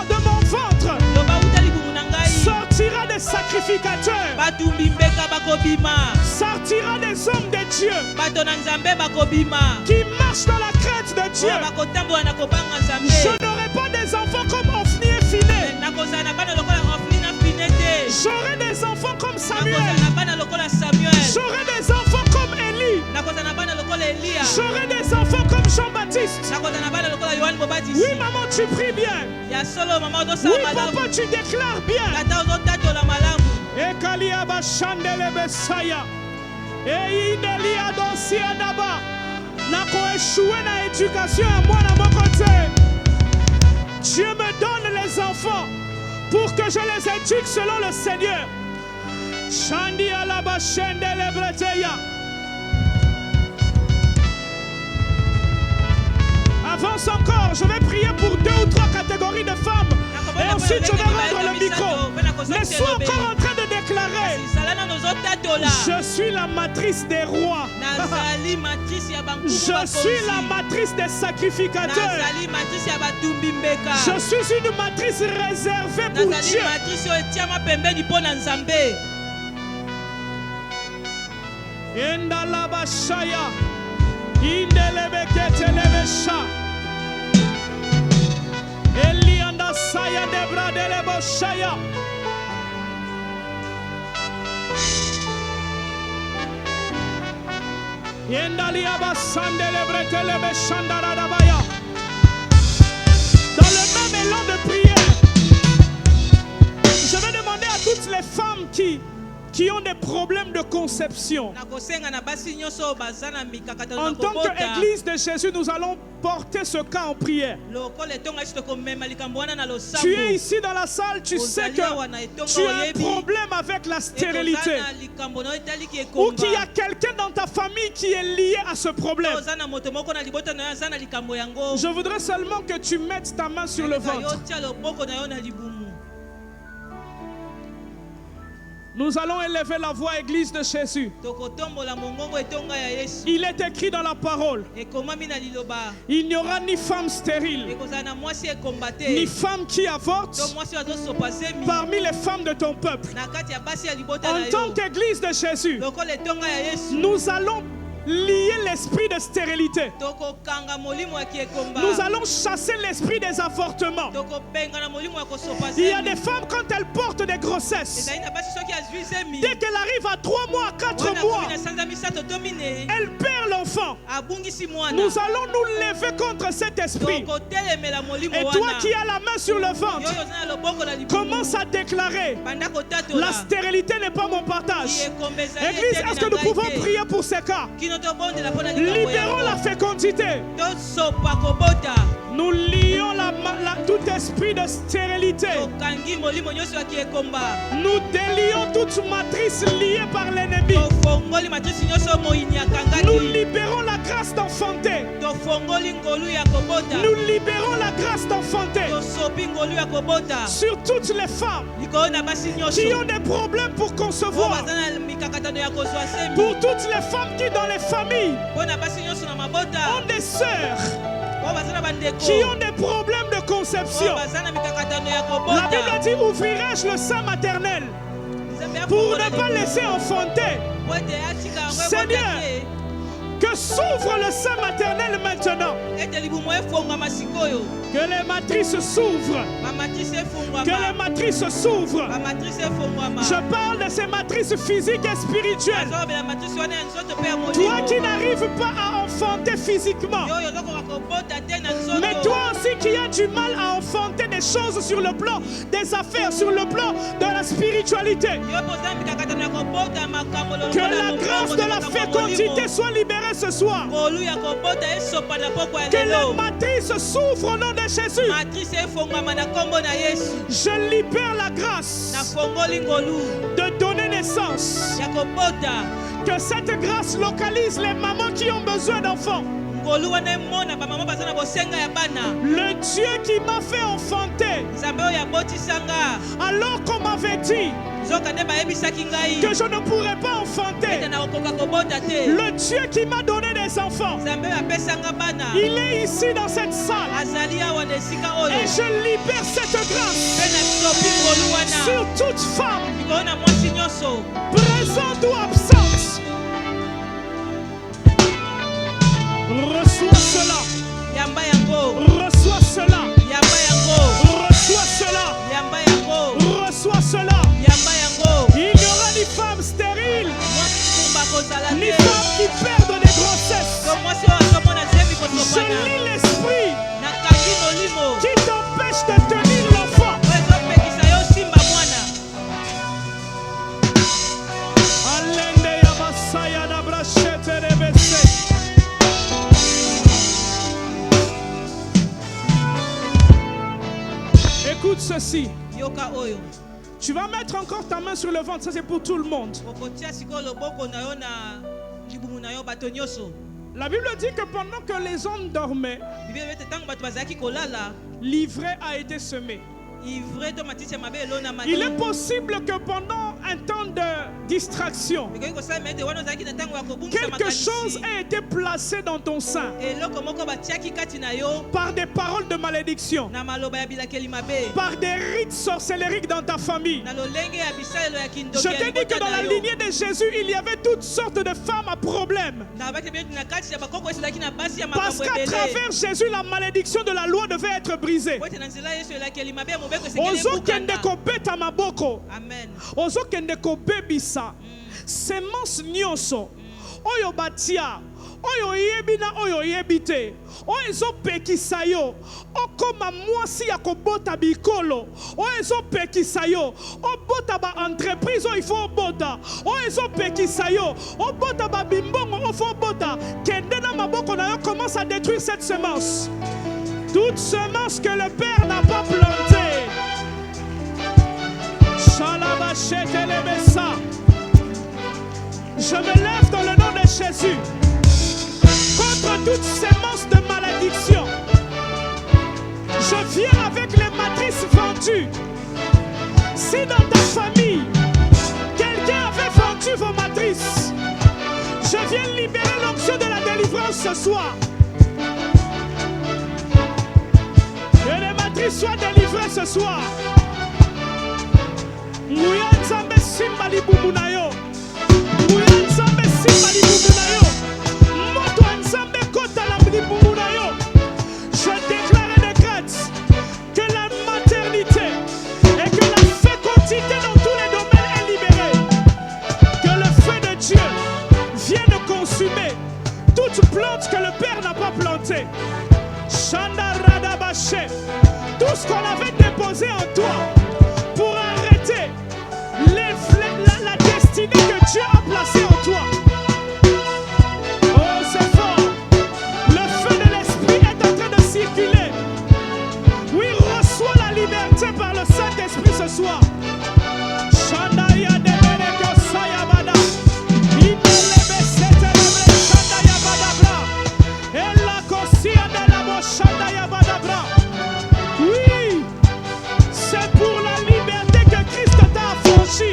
De mon ventre Loba uta libumu na ngai. sortira des sacrificateurs. Batumbi mbeka bakobima. Sortira des hommes de Dieu Bato na nzambe bakobima. qui marchent dans la crainte de Dieu. Oyo bakotambola na kobanga nzambe. Je n'aurai pas des enfants comme Ophni et Phiné. Nakozala na bana lokola Ofni na Finé te. J'aurai des enfants comme Samuel. Nakozala na bana lokola Samuel. J'aurai des enfants comme Élie. Nakozala na bana lokola Elia. J'aurai des enfants comme Jean-Baptiste. Jean-Baptiste. Oui, maman, tu pries bien. Oui, papa, tu déclares bien. Ekalia bashandele besaya. Eidelia dosia naba. Nako échoué na éducation à moi dans mon côté. Dieu me donne les enfants pour que je les éduque selon le Seigneur. Shandi alaba shendele breteya. Avance encore, je vais prier pour 2 ou 3 catégories de femmes. Et ensuite je vais rendre le micro. Mais sois encore en train de déclarer: je suis la matrice des rois. Je suis la matrice des sacrificateurs. Je suis une matrice réservée pour Dieu. Indalabashaya. Indelebeketelebecha. Elianda saya debra deleboshaya. Yendalia sandelebretelebeshandaradabaya. Dans le même élan de prière, je vais demander à toutes les femmes qui ont des problèmes de conception. En tant qu'Église de Jésus, nous allons porter ce cas en prière. Tu es ici dans la salle, tu sais que tu as un problème avec la stérilité. Ou qu'il y a quelqu'un dans ta famille qui est lié à ce problème. Je voudrais seulement que tu mettes ta main sur le ventre. Nous allons élever la voix, Église de Jésus. Il est écrit dans la parole: il n'y aura ni femme stérile, ni femme qui avorte parmi les femmes de ton peuple. En tant qu'Église de Jésus, nous allons lier l'esprit de stérilité. Nous allons chasser l'esprit des avortements. Il y a des femmes, quand elles portent des grossesses, dès qu'elle arrive à 3 mois, 4 mois, elle perd l'enfant. Nous allons nous lever contre cet esprit. Et toi qui as la main sur le ventre, commence à déclarer: la stérilité n'est pas mon partage. Église, est-ce que nous pouvons prier pour ces cas? Libérons la fécondité. Nous lions tout esprit de stérilité. Nous délions toute matrice liée par l'ennemi. Nous libérons la grâce d'enfanter. Nous libérons la grâce d'enfanter sur toutes les femmes qui ont des problèmes pour concevoir. Pour toutes les femmes qui dans les familles ont des sœurs qui ont des problèmes de conception. La Bible dit: ouvrirai-je le sein maternel pour ne pas laisser enfanter? Seigneur, que s'ouvre le sein maternel maintenant. Que les matrices s'ouvrent. Que les matrices s'ouvrent. Je parle de ces matrices physiques et spirituelles. Toi qui n'arrives pas à enfanter physiquement, mais toi aussi qui as du mal à enfanter des choses sur le plan des affaires, sur le plan de la spiritualité, que la grâce de la fécondité soit libérée ce soir. Que la matrice s'ouvre au nom de Jésus. Je libère la grâce de donner naissance. Que cette grâce localise les mamans qui ont besoin d'enfants. Le Dieu qui m'a fait enfanter, alors qu'on m'avait dit que je ne pourrais pas enfanter, le Dieu qui m'a donné des enfants, il est ici dans cette salle. Et je libère cette grâce sur toute femme, présente ou absente. Reçois cela. Reçois cela. Reçois cela. Reçois cela. Il n'y aura ni femme stérile, ni femme qui perdent des grossesses. Je lis les empêche de tenir l'enfant. oyo ezopekisa yo simba mwana. Alende ya basaya na brachete rebese. Écoute ceci. Yoka oyo. Tu vas mettre encore ta main sur le ventre, ça c'est pour tout le monde. Okotia sikoyo loboko na yo na libumu na yo bato nyonso. La Bible dit que pendant que les hommes dormaient, Bible ete ntango bato bazalaki kolala, l'ivraie a été semée. ivre to matiti ya mabe elona mali. Il est possible que pendant un temps de distraction, Ekoki kosala ete wana ozalaki na ntango ya kobungisa quelque makanisi. chose a été placé dans ton sein Eloko moko batiaki kati na yo par des paroles de malédiction, na maloba ya bilakeli mabe. par des rites sorcellériques dans ta famille. Na lolenge ya bisalelo ya kindoki Je ya t'ai dit que libota dans na la yo. lignée de Jésus, il y avait toutes sortes de femmes à problème. Na bakeli betu na kati ya bakoko eselaki na basi ya Parce makambo qu'à ebele. travers Jésus, la malédiction de la loi devait être brisée. Po ete na nzela Yesu elakeli mabe ya mobeko esekeli Ozokende ebukana. kobeta maboko. Amen. Ozokende kobebisa. Semence nyonso. Oyo batia. Oyo yebi na oyo yebi te. Oyo ezopekisa yo. Okoma mwasi ya kobota bikolo. Oyo ezopekisa yo. Obota ba entreprise oyo il faut obota. Oyo ezopekisa yo. Obota ba bimbongo oyo il faut obota. Kende na maboko na yo commence à détruire cette semence. Toute semence que le Père n'a pas plantée. Je me lève dans le nom de Jésus contre toute sémence de malédiction. Je viens avec les matrices vendues. Si dans ta famille, quelqu'un avait vendu vos matrices, je viens libérer l'onction de la délivrance ce soir. Que les matrices soient délivrées ce soir. Nguya nzambe simba libumu na yo. Nguya nzambe simba libumu na yo. Moto ya nzambe kota na libumu na yo. Je déclare et décrète que la maternité et que la fécondité dans tous les domaines est libérée. Que le feu de Dieu vienne consumer toute plante que le Père n'a pas plantée. Shanda Radabaché. Tout ce qu'on avait déposé en toi pour arrêter la destinée que Dieu a placée en toi. Oh, c'est fort. Le feu de l'Esprit est en train de circuler. Oui, reçois la liberté par le Saint-Esprit ce soir. Shandaya de Bereko Sayabada. Inelebe Setelebe Shandaya Badabra. Ella Kosia de la Bo Shandaya Badabra. Oui, c'est pour la liberté que Christ t'a affranchi.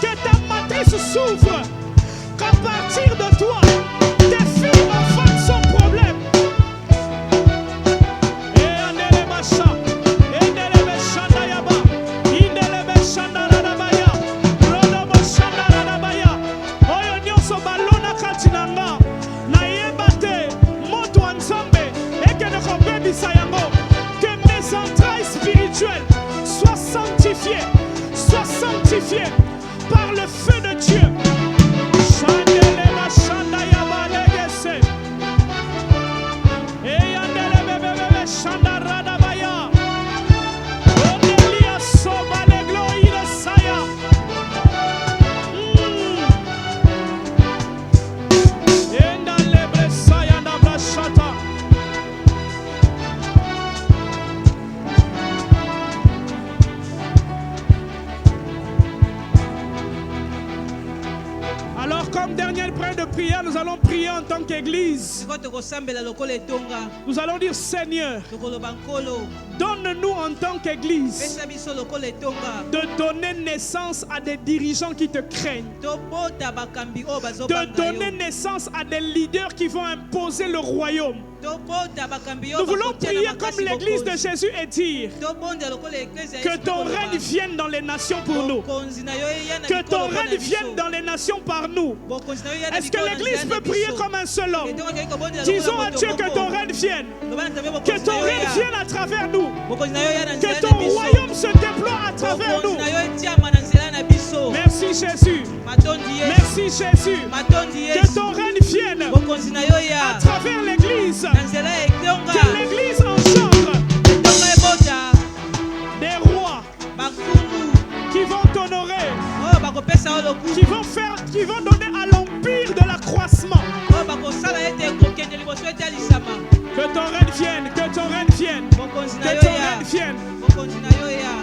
Que ta matrice s'ouvre. Qu'à partir de toi, tes filles enfants sans problème. Et Andeleba Sha, Endelebe Shandayaba, Indelebe Shandaradabaya, Rodobo Shandaradabaya. Oyo nyonso balona katinanga. Nayeba te moto wa Nzambe ekende kobebisa yango. Que mes entrailles spirituelles soient sanctifiées par le feu de Dieu. Shandeleba Shandayaba legese. Eyandelebe Shandaradabaya. Onelia soba le gloire saya. Endalebre saya na brashata. Alors, comme dernière prière de prière, nous allons prier en tant qu'Église. Sikoyo tokosambela lokola etonga. Nous allons dire, Seigneur, Tokoloba nkolo. donne-nous en tant qu'Église Pesa biso lokola etonga. de donner naissance à des dirigeants qui te craignent. Tobota bakambi oyo De bazobanga donner yo. naissance à des leaders qui vont imposer le royaume. Tobota bakambi Nous oyo voulons bakotia prier na comme makasi l'église de bokonzi. Jésus et dire Tobonda lokola eklezia ya que Yesu ton tokoloba. règne vienne dans les nations pour nous. Bokonzi na yo eya na Que likolo ton mpo na règne biso. vienne dans les nations par nous. Bokonzi na yo eya na Est-ce que likolo na l'église nzela na peut prier biso. comme un seul homme? Etonga kei kobondela Disons lokola à moto Dieu que moko. ton règne vienne. Loba na Nzambe, Que bokonzi na ton yo règne eya. vienne à travers nous. Bokonzi na yo eya na Que nzela na ton biso. royaume se déploie à travers nous. Bokonzi na yo etiama na nzela na biso. Merci Jésus. Matondi Yesu. Merci Jésus. Matondi Que Yesu. ton règne vienne Bokonzi na yo à eya. travers l'église. Na nzela ya etonga. Que l'église engendre Etonga ebota. vienne. bokonzi na yo eya.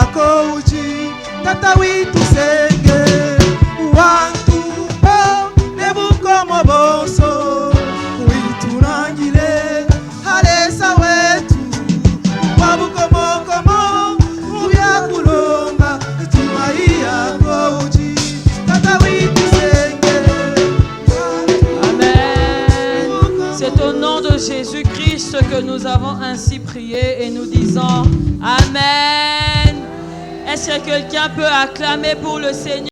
Akouji tata witu senge wantu nebukomo bonso witurangile halesa wetu wabukomokomo mubyakulonga tumaiya akouji tata witu senge. Amen. C'est au nom de Jésus-Christ que nous avons ainsi prié et nous disons Amen. Est-ce que quelqu'un peut acclamer pour le Seigneur?